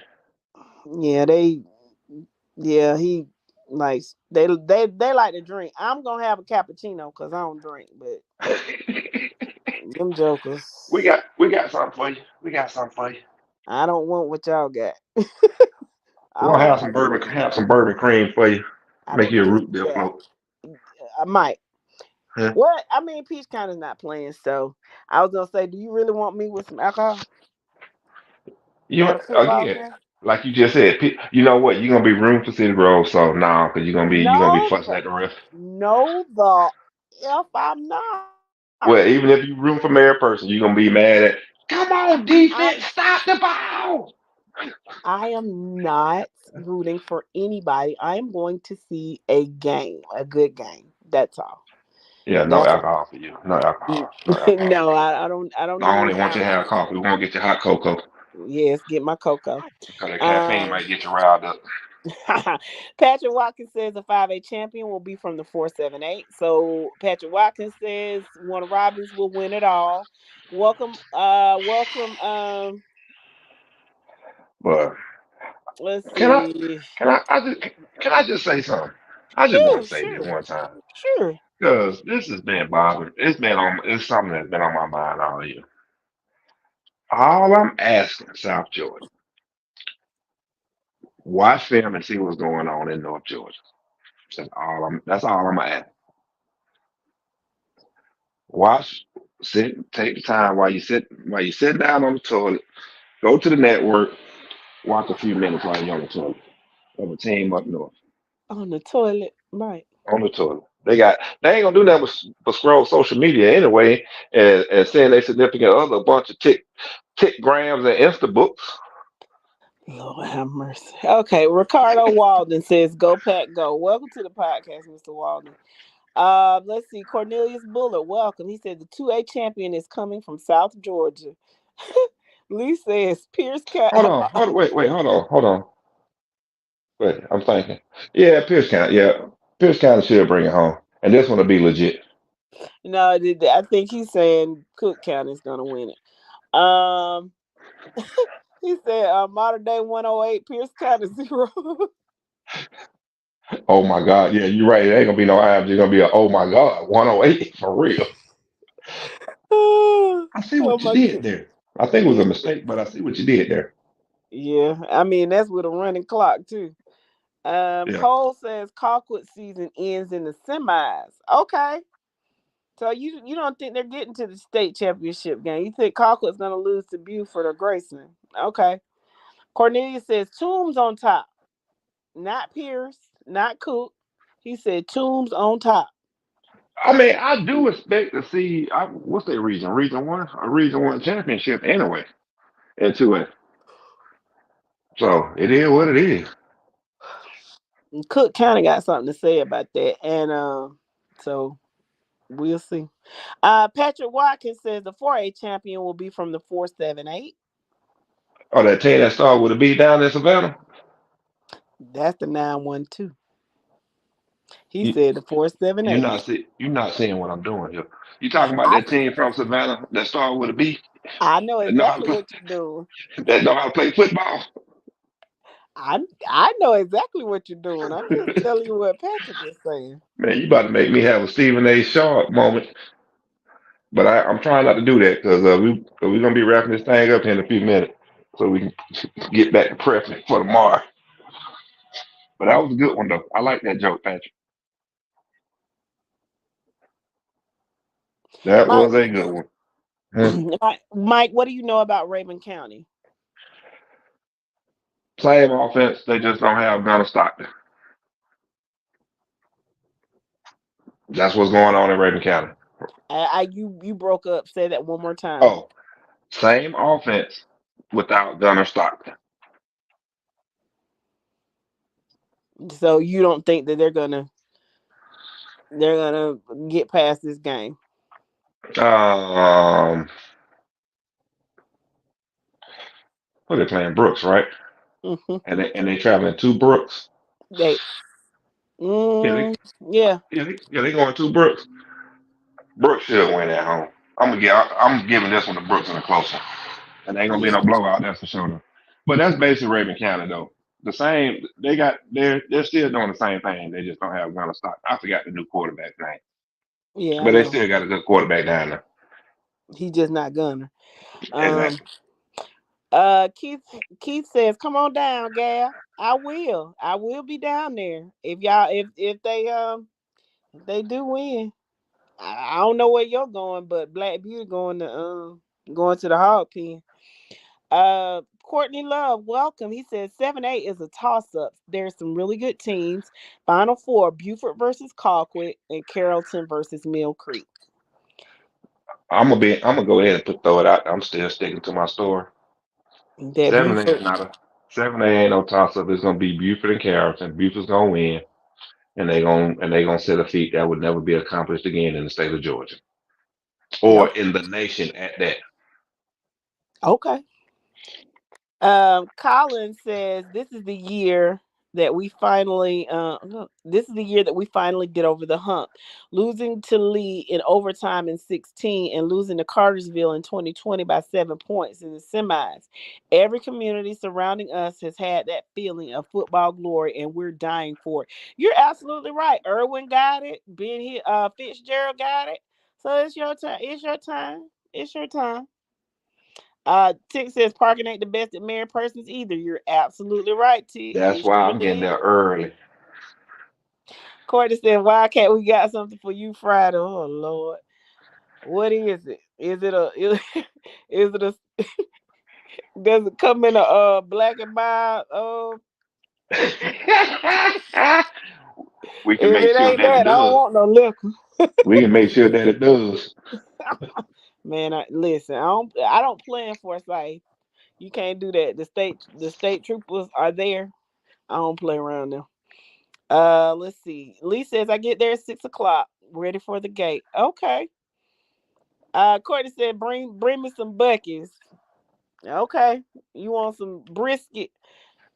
yeah, he likes they like to drink. I'm gonna have a cappuccino because I don't drink, but them jokers, We got something for you. We got something for you. I don't want what y'all got. We're I gonna want have some bourbon cream for you. I Make don't you a need root beer that. float. I might. Huh? What I mean, Peach County's not playing, so I was gonna say, do you really want me with some alcohol You at a football again, game? like you just said, you know what? You're gonna be room for City Grove, so nah, because you're gonna be No, fussing at the ref. no, the if I'm not. Well, even if you room for Mayor Person, you're gonna be mad at. Come on, I'm defense, stop the ball. I am not rooting for anybody. I am going to see a game, a good game. That's all. Yeah, no That's alcohol for you. No alcohol. No alcohol. no, I don't I do only any want you to have alcohol. coffee. We won't get you hot cocoa Yes, get my cocoa. because the caffeine Um might get you riled up. Patrick Watkins says the 5A champion will be from the 478. So Patrick Watkins says Warner Robins will win it all. Welcome, But let's can I see. can I just say something? I just want Yeah, to say this sure. one time Sure. because this has been bothering. It's something that's been on my mind all year. All I'm asking, South Georgia, watch film and see what's going on in North Georgia. That's all I'm asking. Watch, take the time while you sit down on the toilet, go to the network, watch a few minutes while you're on the toilet of a team up north On the toilet. Right. on the toilet. They ain't gonna do nothing but scroll social media anyway and send their significant other a bunch of tick grams and Insta books. Lord have mercy. Okay, Ricardo Walden says, "Go Pack, go." Welcome to the podcast, Mr. Walden. Let's see. Cornelius Bullard, welcome. He said the 2A champion is coming from South Georgia. Lee says Pierce Cat. Hold on. Wait, I'm thinking. Yeah, Pierce County. Yeah, Pierce County should bring it home, and this one will be legit. No, I think he's saying Cook County's gonna win it. He said modern day 108, Pierce County 0. Oh my God, yeah, you're right. It ain't gonna be no IMG. It's gonna be a oh my God 108 for real. I see Oh what you my did goodness. there. I think it was a Yes. mistake, but I see what you did there. Yeah, I mean that's with a running clock too. Yeah. Cole says Colquitt season ends in the semis. Okay, so you don't think they're getting to the state championship game? You think Colquitt's gonna lose to Buford or Grayson? Okay. Cornelius says Toombs on top, not Pierce, not Cook. He said Toombs on top. I mean, I do expect to see what's their region? Region one, a region one championship anyway into it. So it is what it is. And Cook kind of got something to say about that, and so we'll see. Patrick Watkins says the 4A champion will be from the 478. Oh, that team that started with a beat down in Savannah. That's the 912. He You, said the 478. you're not seeing what I'm doing here. You talking about I that team from Savannah that started with a B I know that know how to exactly play, what you're doing. that know how to play football. I know exactly what you're doing. I'm just telling you what Patrick is saying. Man, you about to make me have a Stephen A. Sharp moment. But I'm trying not to do that because we're gonna be wrapping this thing up in a few minutes, so we can get back to prepping for tomorrow. But that was a good one though. I like that joke, Patrick. That Mike, was a good one. Hmm. Mike, what do you know about Raven County? Same offense, they just don't have Gunner Stockton. That's what's going on in Raven County. You broke up. Say that one more time. Oh, same offense without Gunner Stockton. So you don't think that they're gonna get past this game? What they playing Brooks, right? Mm-hmm. And they traveling to Brooks. They, Yeah, they, yeah. they going to Brooks. Brooks should win at home. I'm giving this one to Brooks in a close one. And ain't gonna be Yeah. no blowout, that's for sure. But that's basically Raven County though. The same they're still doing the same thing. They just don't have Gunner Stockton. I forgot the new quarterback name. Yeah, I But they know. still got a good quarterback down there. He's just not gonna. Um. Exactly. Keith says, "Come on down, gal. I will. I will be down there if y'all if they do win. I don't know where you're going, but Black Beauty going to the hog pen. Courtney Love, welcome. He says 7-8 is a toss-up. There's some really good teams. Final four: Buford versus Colquitt and Carrollton versus Mill Creek. I'm gonna go ahead and throw it out. I'm still sticking to my story. That 7A Buford, is not a 7A ain't no toss up. It's gonna be Buford and Carrollton. Buford's gonna win, and they gonna set a feat that would never be accomplished again in the state of Georgia or okay. in the nation at that. Okay. Colin says this is the year that we finally this is the year that we finally get over the hump. Losing to Lee in overtime in 16 and losing to Cartersville in 2020 by 7 points in the semis. Every community surrounding us has had that feeling of football glory and we're dying for it. You're absolutely right. Irwin got it. Ben here, Fitzgerald got it. So it's your time. It's your time. It's your time. Tick says parking ain't the best at married persons either. You're absolutely right, Tick. That's It why I'm getting surely is. there early. Courtney said, Wildcat, we got something for you Friday. Oh Lord. What is it? Is it a is it a does it come in a black and mild We can if make it sure ain't that it that, I don't does. want no liquor. We can make sure that it does. Man, listen, I don't plan for sight. You can't do that. The state troopers are there. I don't play around them. Let's see. Lee says I get there at 6 o'clock, ready for the gate. Okay. Courtney said bring me some buckies. Okay. You want some brisket?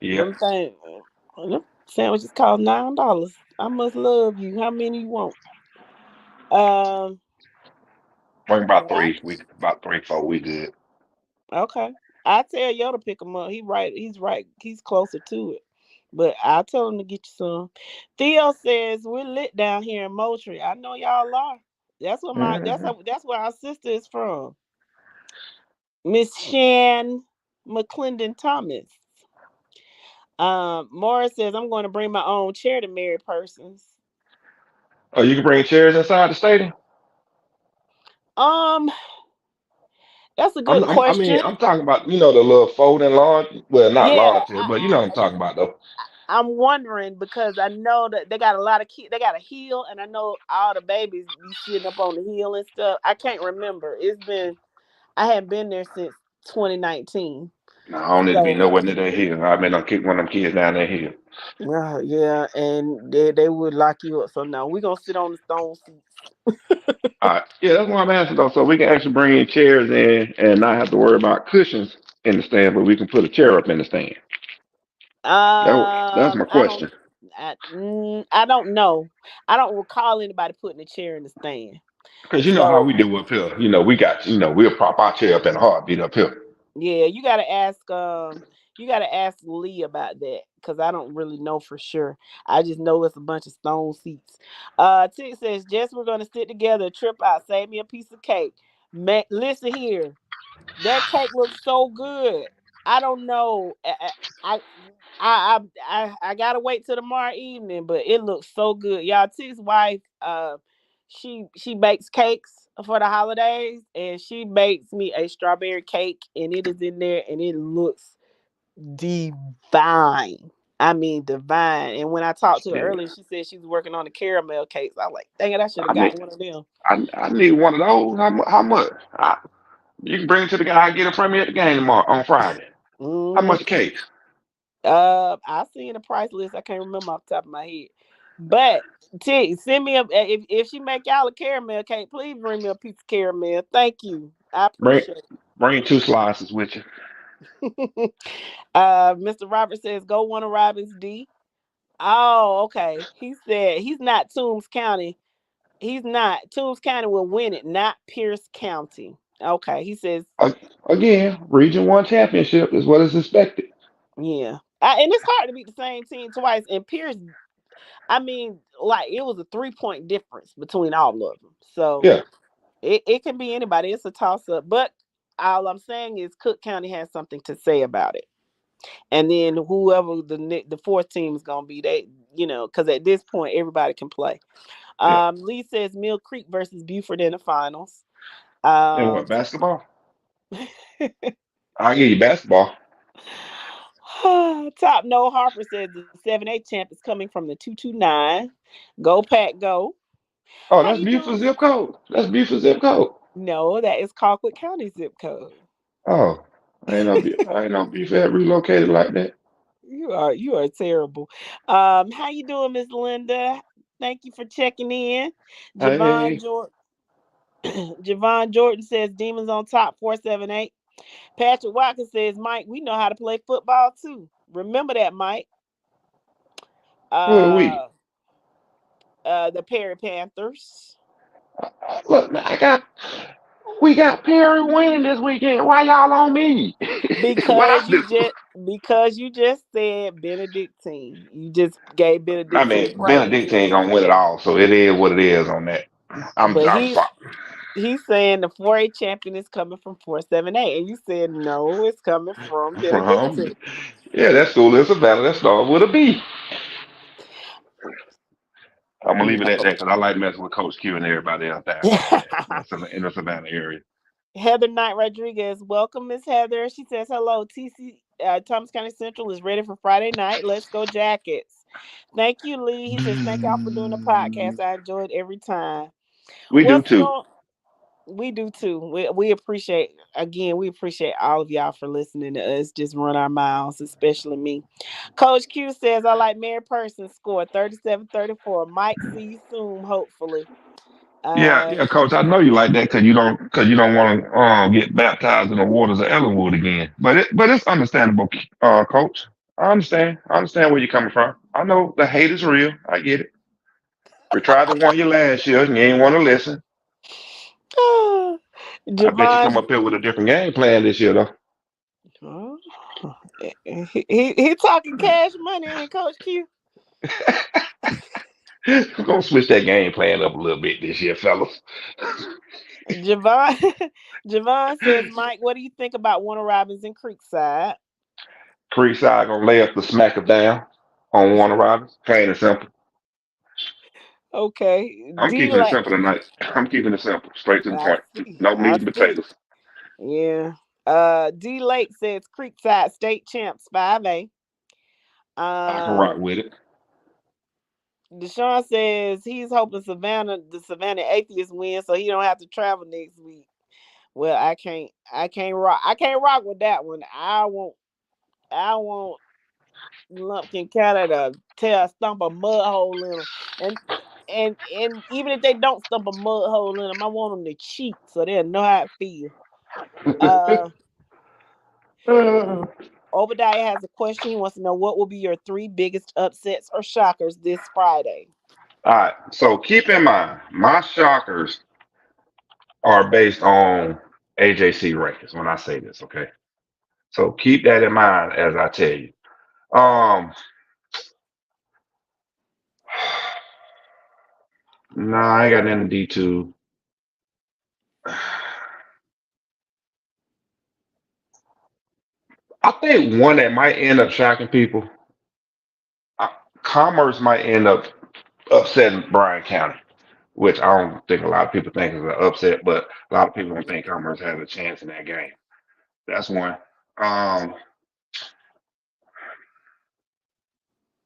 Yeah. Them things. Them sandwiches cost $9. I must love you. How many you want? Um. Bring about Yeah. three. We about 3, 4. We good. Okay. I tell Yo to pick him up. He right. He's right. He's closer to it. But I'll tell him to get you some. Theo says we're lit down here in Moultrie. I know y'all are. That's where Hmm. that's where our sister is from. Miss Shan McClendon Thomas. Morris says I'm going to bring my own chair to married persons. Oh, you can bring chairs inside the stadium. Um, that's a good I mean, question. I'm talking about the little folding lawn. Well, not Yeah, lawn chair, but you know what I'm talking about though. I'm wondering because I know that they got a lot of kids. They got a hill, and I know all the babies be sitting up on the hill and stuff. I can't remember. I haven't been there since 2019. No, I don't need to be So, nowhere near that hill. I've been on kick one of them kids down that hill. yeah, and they would lock you up. So no, we're gonna sit on the stone seats. All right, yeah, that's what I'm asking though. So we can actually bring in chairs in and not have to worry about cushions in the stand, but we can put a chair up in the stand. That's my I don't. question. I don't know. I don't recall anybody putting a chair in the stand. Because you know how So we do up here. We got, we'll prop our chair up in a heartbeat up here. yeah, you gotta ask Lee about that because I don't really know for sure. I just know it's a bunch of stone seats. Tick says, Jess, we're gonna sit together, trip out, save me a piece of cake. Man, listen here. That cake looks so good. I don't know. I I gotta wait till tomorrow evening, but it looks so good. Y'all, T's wife, she bakes cakes for the holidays, and she bakes me a strawberry cake, and it is in there, and it looks divine. I mean, divine. And when I talked to her Yeah. earlier, she said she was working on the caramel cakes. I was like, dang it, I should I have need, gotten one of them. I need one of those. How much? You can bring it to the guy I get it from me at the game tomorrow on Friday. How Mm-hmm. much a cake? I seen the price list. I can't remember off the top of my head. But T, send me if she make y'all a caramel cake, please bring me a piece of caramel. Thank you. I Bring appreciate bring 2 slices with you. it. Mr. Robert says go one of Robbins D. Oh, okay. He said he's not Toombs County. He's not. Toombs County will win it, not Pierce County. Okay. He says, A- Again, Region 1 championship is what is expected. yeah. And it's hard to beat the same team twice. And Pierce, I mean, like it was a 3-point difference between all of them. So Yeah. it can be anybody. It's a toss up. But all I'm saying is Cook County has something to say about it. And then whoever the fourth team is gonna be, because at this point everybody can play. Yeah. Lee says Mill Creek versus Buford in the finals. And what, basketball? I'll give you basketball. Top No Harper says the 7A champ is coming from the 229. Go Pack Go. Oh, How that's you Buford doing? zip code. That's Buford zip code. No, that is Colquitt County zip code. Oh, I ain't no Buford relocated like that. You are terrible. How you doing, Miss Linda? Thank you for checking in. Javon Hey, Jordan. Javon Jordan says Demons on top 478. Patrick Watkins says, Mike, we know how to play football too. Remember that, Mike. who are we? Uh the Perry Panthers. Look, man, we got Perry winning this weekend. Why y'all on me? What I do? Because you just said Benedictine. You just gave I Benedictine mean, praise. Benedict ain't gonna win it all, so it is what it is on that. But I'm sorry. he's saying the 4A champion is coming from 478. And you said no, it's coming from Benedictine. Yeah, that school is a battle that starts with a B. I'm gonna leave it at that because I like messing with Coach Q and everybody else down in the Savannah area. Heather Knight Rodriguez, welcome, Miss Heather. She says, hello, TC Thomas County Central is ready for Friday night. Let's go Jackets. Thank you, Lee. He says, thank y'all for doing the podcast. I enjoy it every time. We do What's too. going We do too. We appreciate all of y'all for listening to us just run our mouths, especially me. Coach Q says, I like Mary Person score 37-34. Mike, see you soon, hopefully. Yeah, Coach. I know you like that because you don't want to get baptized in the waters of Ellenwood again. But it's understandable, Coach. I understand. I understand where you're coming from. I know the hate is real. I get it. We tried to warn you last year and you ain't want to listen. I bet you come Javon, up here with a different game plan this year, though. he talking cash money, ain't Coach Q? We're gonna switch that game plan up a little bit this year, fellas. Javon says, Mike, what do you think about Warner Robins and Creekside? Creekside gonna lay up the smacker down on Warner Robins. Plain and simple. Okay. I'm D keeping it Lake. simple tonight. I'm keeping it simple, straight to the I point. see. No I meat and see. potatoes. Yeah. D Lake says Creekside State Champs 5A. I can rock Um with it. Deshaun says he's hoping the Savannah Atheists win so he don't have to travel next week. Well, I can't rock with that one. I want Lumpkin County to stump a mud hole in them. And even if they don't stump a mud hole in them, I want them to cheat so they'll know how it feels. Uh Obadiah has a question. He wants to know what will be your 3 biggest upsets or shockers this Friday. All right. So keep in mind, my shockers are based on AJC rankings when I say this, okay? So keep that in mind as I tell you. Um, nah, I ain't got nothing to D2. I think one that might end up shocking people, uh, Commerce might end up upsetting Bryan County, which I don't think a lot of people think is an upset, but a lot of people don't think Commerce has a chance in that game. That's one. Um,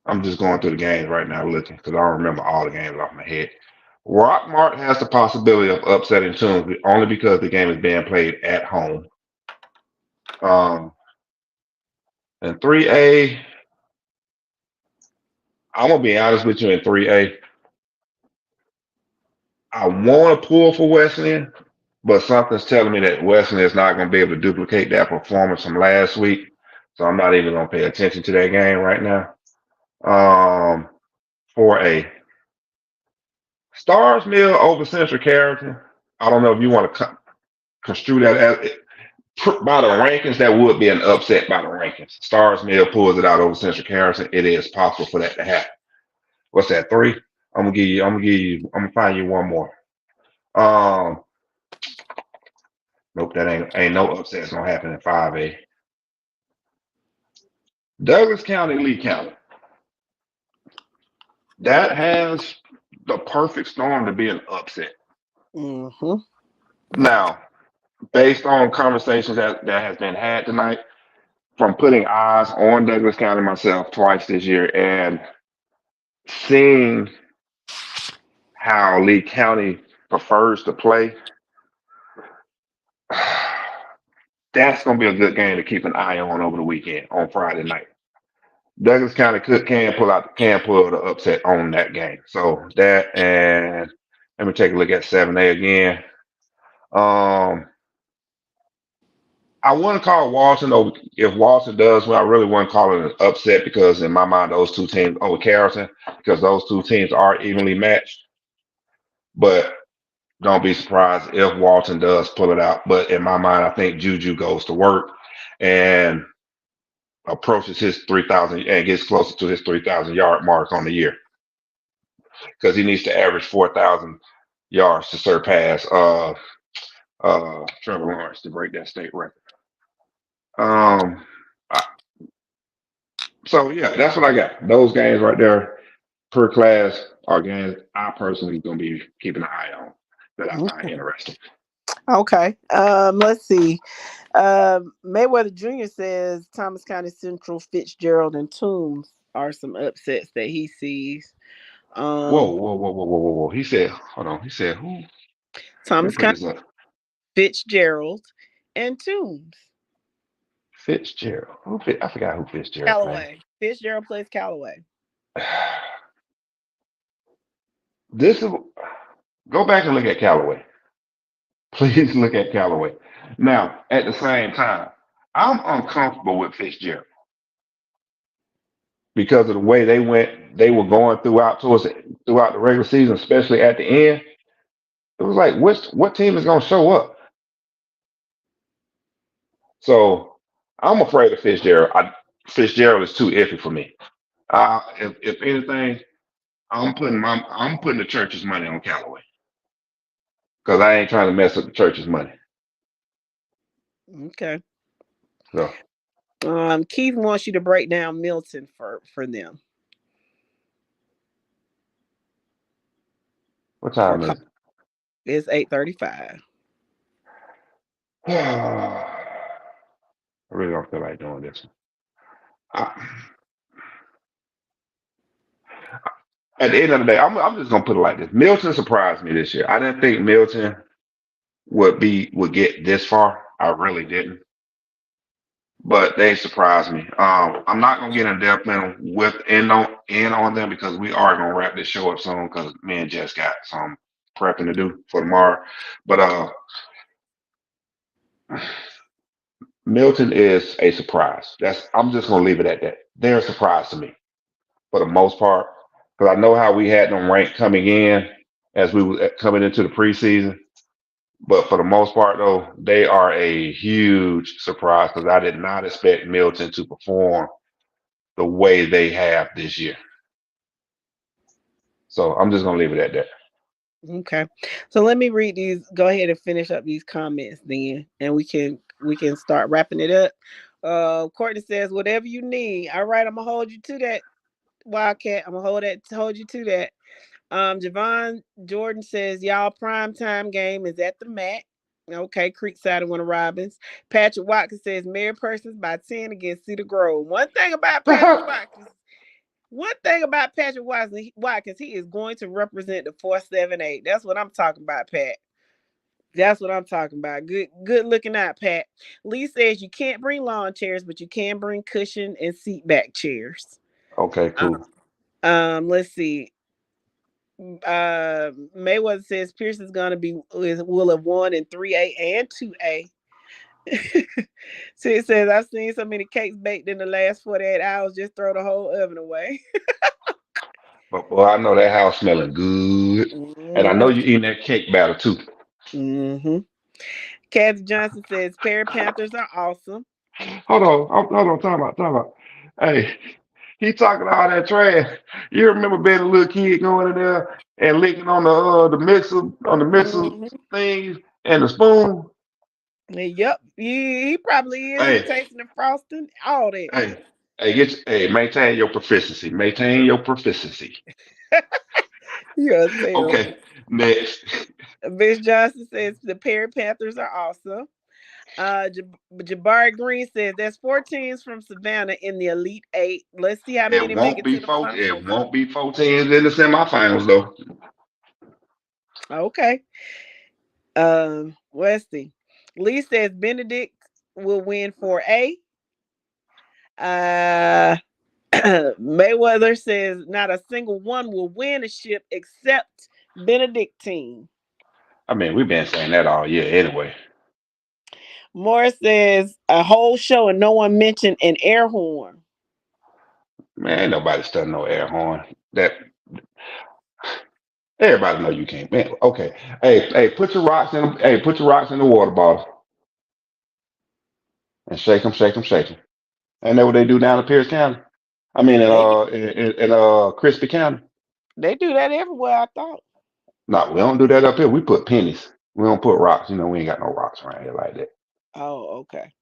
I'm just going through the games right now looking because I don't remember all the games off my head. Rockmart has the possibility of upsetting Toombs only because the game is being played at home. And 3A, I'm gonna be honest with you. In 3A, I want to pull for Wesleyan, but something's telling me that Wesleyan is not going to be able to duplicate that performance from last week. So I'm not even going to pay attention to that game right now. 4A, Stars Mill over Central Carrollton. I don't know if you want to construe that as by the rankings. That would be an upset by the rankings. Stars Mill pulls it out over Central Carrollton. It is possible for that to happen. What's that? 3? I'm gonna find you one more. Nope, that ain't no upsets gonna happen in 5A. Douglas County, Lee County. That has the perfect storm to be an upset. Mm-hmm. Now, based on conversations that has been had tonight, from putting eyes on Douglas County myself twice this year and seeing how Lee County prefers to play, that's gonna be a good game to keep an eye on over the weekend on Friday night. Douglas County can pull the upset on that game. So that, and let me take a look at 7A again. I wouldn't call Walton over. If Walton does well, I really wouldn't call it an upset because in my mind those two teams over Carrollton, because those two teams are evenly matched. But don't be surprised if Walton does pull it out. But in my mind, I think Juju goes to work and approaches his 3,000 and gets closer to his 3,000 yard mark on the year because he needs to average 4,000 yards to surpass Trevor Lawrence to break that state record. So yeah, that's what I got. Those games right there per class are games I personally gonna be keeping an eye on that I find interesting. Okay. Let's see. Mayweather Jr. says Thomas County Central, Fitzgerald, and Toombs are some upsets that he sees. Whoa. He said, hold on. He said who? Thomas County, Fitzgerald, and Toombs. Fitzgerald. I forgot who Fitzgerald Callaway. played. Fitzgerald plays Callaway. Go back and look at Callaway. Please look at Callaway. Now, at the same time, I'm uncomfortable with Fitzgerald because of the way they were going throughout the regular season, especially at the end. It was like, what team is going to show up? So I'm afraid of Fitzgerald. Fitzgerald is too iffy for me. If anything, I'm putting the church's money on Callaway because I ain't trying to mess up the church's money. Okay. So Keith wants you to break down Milton for them. What time is It's 8:35. it? I really don't feel like doing this. At the end of the day, I'm just gonna put it like this. Milton surprised me this year. I didn't think Milton would get this far. I really didn't. But they surprised me. I'm not gonna get in depth in on them because we are gonna wrap this show up soon because me and Jess got some prepping to do for tomorrow. But Milton is a surprise. I'm just gonna leave it at that. They're a surprise to me for the most part because I know how we had them ranked coming in as we were coming into the preseason. But for the most part, though, they are a huge surprise because I did not expect Milton to perform the way they have this year. So I'm just gonna leave it at that. Okay. So let me read these. Go ahead and finish up these comments then, and we can start wrapping it up. Courtney says, whatever you need. All right, I'm gonna hold you to that, Wildcat. I'm gonna hold you to that. Javon Jordan says, y'all prime time game is at the MAC. Okay, Creekside and Winter Robins. Patrick Watkins says, Mary Persons by 10 against Cedar Grove. One thing about Patrick Watkins, he is going to represent the 478. That's what I'm talking about, Pat. That's what I'm talking about. Good looking out, Pat. Lee says you can't bring lawn chairs, but you can bring cushion and seat back chairs. Okay, cool. Let's see. Mayweather says Pierce is gonna will have won in 3A and 2A. So it says I've seen so many cakes baked in the last 48 hours, just throw the whole oven away. But boy, I know that house smelling good. And I know you eating that cake batter too. Mm-hmm. Kathy Johnson says Perry Panthers are awesome. Hold on, time out. Hey, he talking all that trash. You remember being a little kid going in there and licking on the mixer things and the spoon? Yep, he probably is. Hey. He's tasting the frosting, all that. Maintain your proficiency. You're terrible. Okay, next. Miss Johnson says the Perry Panthers are awesome. Jabari Green says there's 4 teams from Savannah in the Elite 8. Let's see how many make it to the finals. It won't be 4 teams in the semifinals though. Okay. Let's see. Lee says Benedict will win 4A. Mayweather says not a single one will win a ship except Benedictine. I mean, we've been saying that all year anyway. Morris says a whole show and no one mentioned an air horn. Man, ain't nobody studying no air horn. That everybody know you can't. Man, okay. Hey, put your rocks in the water bottle and shake them. Ain't that what they do down in Pierce County? I mean, in Crispy County. They do that everywhere, I thought. No, we don't do that up here. We put pennies. We don't put rocks. You know, we ain't got no rocks around here like that. Oh, okay.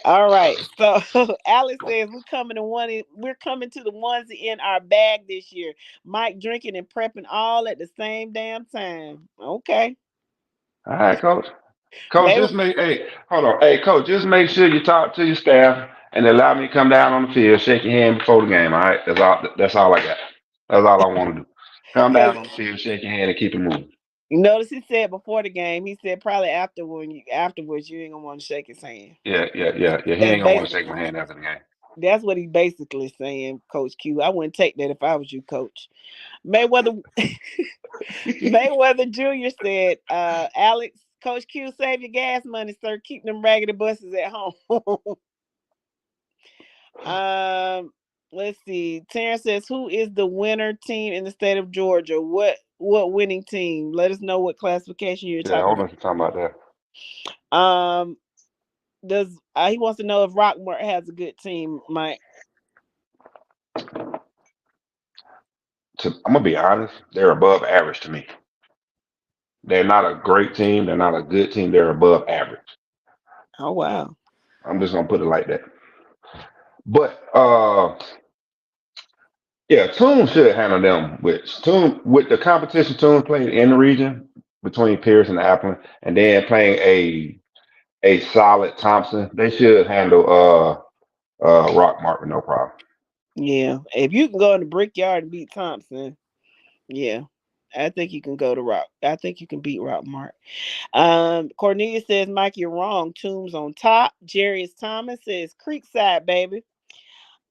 All right. So Alex says we're coming to the onesie in our bag this year. Mike drinking and prepping all at the same damn time. Okay. All right, Coach. Coach, Coach, just make sure you talk to your staff and allow me to come down on the field, shake your hand before the game. All right. That's all I got. That's all I want to do. Come down on the field, shake your hand, and keep it moving. You notice he said before the game, he said probably afterwards you ain't gonna want to shake his hand. Yeah. He ain't gonna want to shake my hand after the game. That's what he basically saying, Coach Q. I wouldn't take that if I was you, Coach. Mayweather Jr. said, Alex, Coach Q, save your gas money, sir. Keep them raggedy buses at home. Let's see. Terrence says, who is the winner team in the state of Georgia? What winning team? Let us know what classification you're talking about. Hold on, you're talking about that. He wants to know if Rockmore has a good team, Mike. I'm gonna be honest, they're above average to me. They're not a great team, they're not a good team, they're above average. Oh wow. I'm just gonna put it like that. But yeah, Tune should handle them with the competition Tune played in the region between Pierce and Appleton, and then playing a solid Thompson. They should handle Rockmart with no problem. Yeah. If you can go in the Brickyard and beat Thompson, yeah. I think you can go to Rock. I think you can beat Rockmart. Cornelia says, Mike, you're wrong. Tombs on top. Jarius Thomas says, Creekside, baby.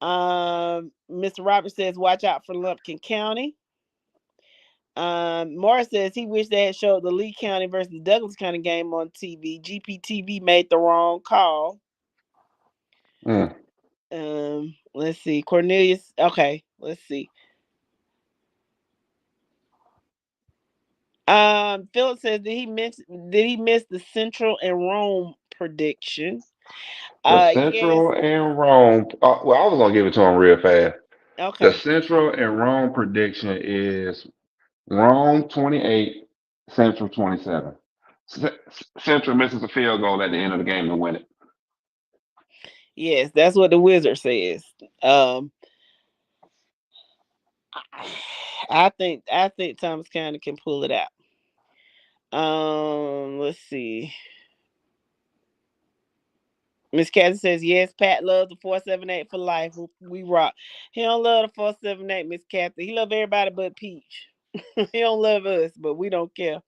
Mr. Robert says, watch out for Lumpkin County. Morris says he wished they had showed the Lee County versus Douglas County game on TV. GPTV made the wrong call. Mm. Let's see. Cornelius. Okay, let's see. Philip says, did he miss the Central and Rome prediction? The Yes. Central and Rome. Well, I was gonna give it to him real fast. The Okay. Central and Rome prediction is Rome 28, Central 27. Central misses a field goal at the end of the game to win it. Yes, that's what the Wizard says. I think Thomas County can pull it out. Let's see. Miss Kathy says, yes, Pat loves the 478 for life. We rock. He don't love the 478, Miss Kathy. He love everybody but Peach. He don't love us, but we don't care.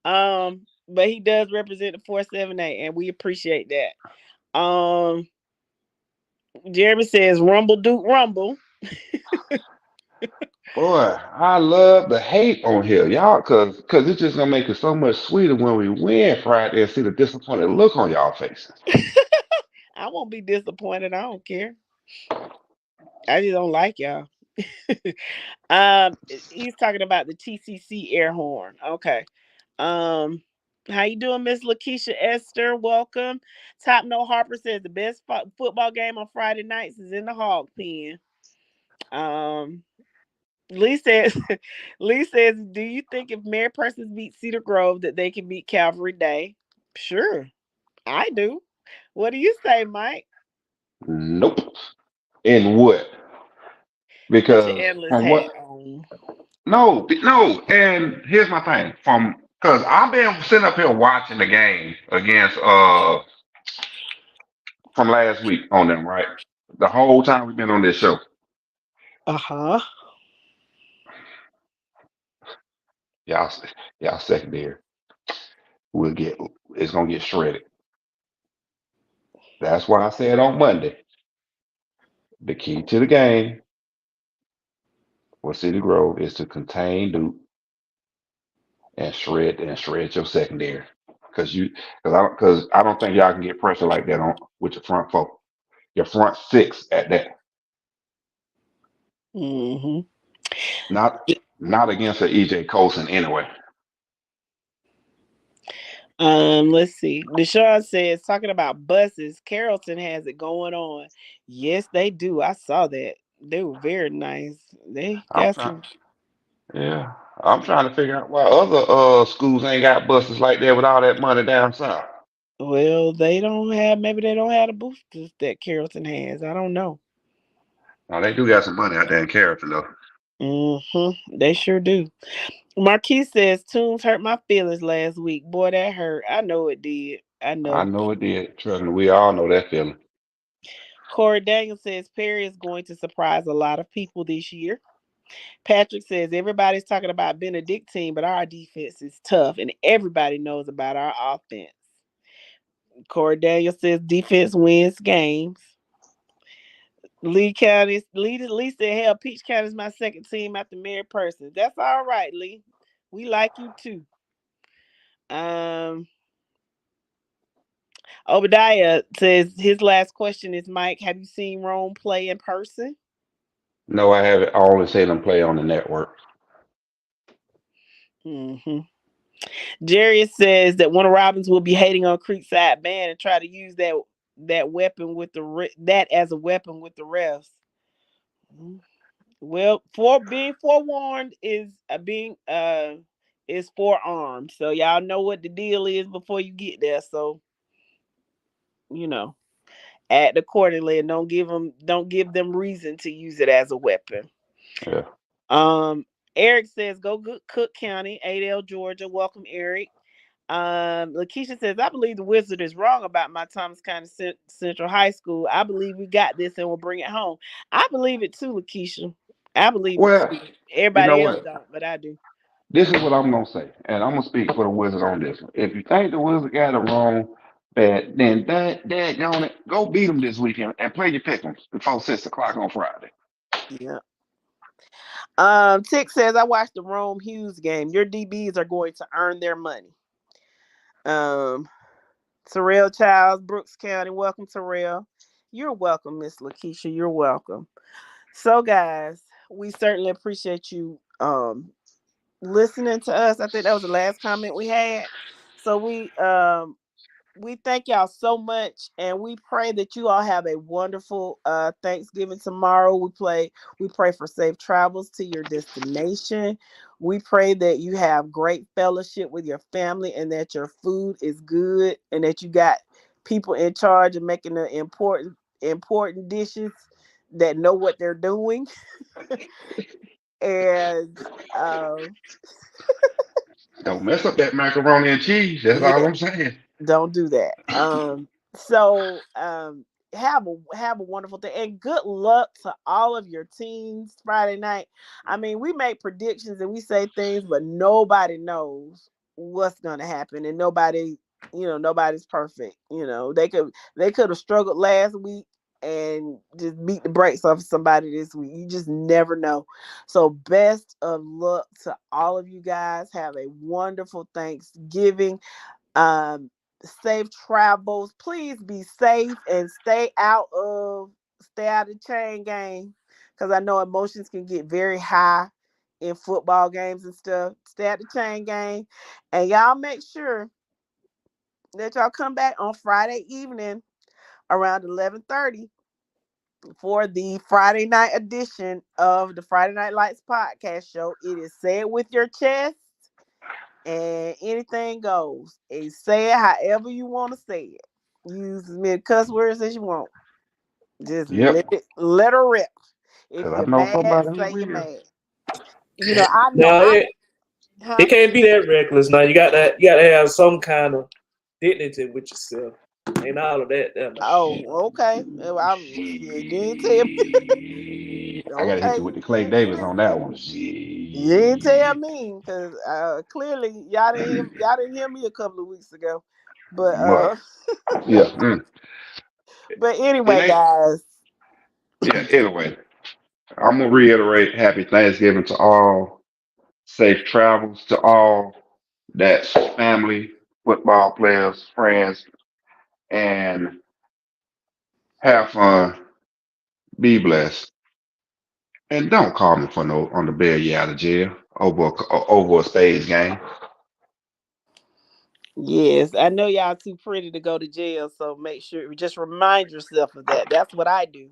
But he does represent the 478, and we appreciate that. Jeremy says, Rumble Duke Rumble. Boy, I love the hate on here, y'all, cause it's just gonna make it so much sweeter when we win Friday and see the disappointed look on y'all faces. I won't be disappointed. I don't care. I just don't like y'all. He's talking about the TCC air horn. Okay. How you doing, Miss Lakeisha Esther? Welcome. Top No Harper says the best football game on Friday nights is in the hog pen. Lee says, Lee says, do you think if Mary Persons beat Cedar Grove that they can beat Calvary Day? Sure, I do. What do you say, Mike? Nope. In what? Put your Because endless from hat what? on. No. And here's my thing. Because I've been sitting up here watching the game against from last week on them, right? The whole time we've been on this show. Uh-huh. Y'all, y'all secondary will get it's gonna get shredded. That's why I said on Monday. The key to the game for City Grove is to contain Duke and shred your secondary. Because I don't think y'all can get pressure like that on with your front four, your front six at that. Mm-hmm. Not not against a EJ Colson anyway. Let's see. Deshaun says, talking about buses, Carrollton has it going on. Yes, they do. I saw that. They were very nice. They I'm got trying. some. Yeah, I'm trying to figure out why other schools ain't got buses like that with all that money down south. Well, they don't have. Maybe they don't have the boosters that Carrollton has. I don't know. Now they do got some money out there in Carrollton though. They sure do. Marquis says, Tunes hurt my feelings last week. Boy, that hurt. I know it did. I I know. know it did. Trust me, we all know that feeling. Corey Daniel says Perry is going to surprise a lot of people this year. Patrick says everybody's talking about Benedictine, but our defense is tough, and everybody knows about our offense. Corey Daniel says defense wins games. Lee said, hell, Peach County is my second team after Mary Persons. That's all right, Lee. We like you too. Um, Obadiah says his last question is, Mike, have you seen Rome play in person? No, I haven't. I only seen them play on the network. Mm-hmm. Jarius says that Warner Robbins will be hating on Creekside Band and try to use that weapon with that as a weapon with the refs. Well, for being forewarned is forearmed. So y'all know what the deal is before you get there. So you know. act accordingly and don't give them reason to use it as a weapon. Yeah. Eric says, go Cook County, Adel, Georgia. Welcome, Eric. Lakeisha says, I believe the wizard is wrong about my Thomas County Central High School. I believe we got this and we'll bring it home. I believe it too, Lakeisha. I believe Well, it too. you know Everybody else what? don't, but I do. This is what I'm gonna say, and I'm gonna speak for the Wizard on this one. If you think the Wizard got it wrong, then that on it, go beat them this weekend and play your pick'ems before 6 o'clock on Friday. Yeah. Tick says, I watched the Rome Hughes game. Your DBs are going to earn their money. Terrell Childs, Brooks County. Welcome, Terrell. You're welcome, Miss Lakeisha. You're welcome. So, guys, we certainly appreciate you listening to us. I think that was the last comment we had. So we thank y'all so much, and we pray that you all have a wonderful Thanksgiving tomorrow. We pray for safe travels to your destination. We pray that you have great fellowship with your family and that your food is good and that you got people in charge of making the important dishes that know what they're doing. And Don't mess up that macaroni and cheese. That's all I'm saying. don't do that. So have a wonderful day and good luck to all of your teams Friday night. I mean, we make predictions and we say things, but nobody knows what's gonna happen, and nobody's perfect. They could have struggled last week and just beat the brakes off somebody this week. You just never know. So best of luck to all of you guys. Have a wonderful Thanksgiving. Safe travels. Please be safe and stay out of the chain game, because I know emotions can get very high in football games and stuff. Stay at the chain game, and y'all make sure that y'all come back on Friday evening around 11:30 for the Friday night edition of the Friday Night Lights podcast show. It is Say It With Your Chest, and anything goes. And say it however you want to say it. Use as many cuss words as you want. Just Yep. let her rip. If Because I you're know mad, somebody who say you're will. mad. I know. No, it can't be that reckless. Now you got to have some kind of dignity with yourself. Ain't all of that. Oh, okay. You didn't tell me. I gotta hit Okay. you with the Clay Davis on that one. You didn't tell me, because clearly y'all didn't hear me a couple of weeks ago. But Well, yeah. but It anyway, ain't. guys. Yeah. Anyway, I'm gonna reiterate: Happy Thanksgiving to all. Safe travels to all. That's family, football players, friends, and have fun. Be blessed. And don't call me for no on the bail you out of jail over a spades game. Yes, I know y'all too pretty to go to jail, so make sure just remind yourself of that. That's what I do.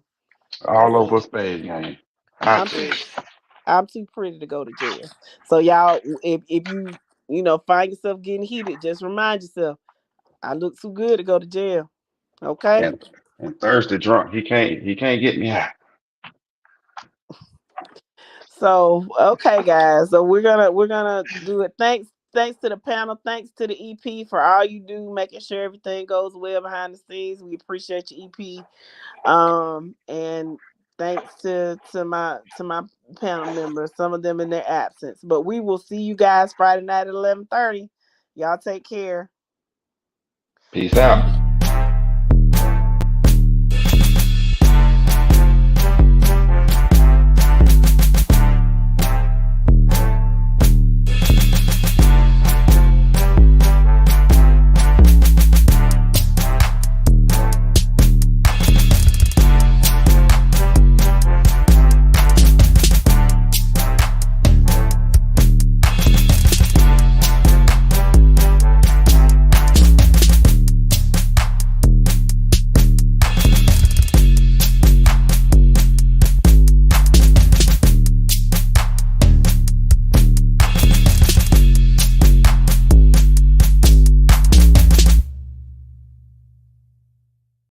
I All over a say spades game. I I'm tell too you. I'm too pretty to go to jail. So y'all, if you find yourself getting heated, just remind yourself, I look too good to go to jail. Okay. And Thursday drunk. He can't get me out. So okay, guys. So we're gonna do it. Thanks to the panel. Thanks to the EP for all you do, making sure everything goes well behind the scenes. We appreciate you, EP. And thanks to my panel members, some of them in their absence. But we will see you guys Friday night at 11:30. Y'all take care. Peace out.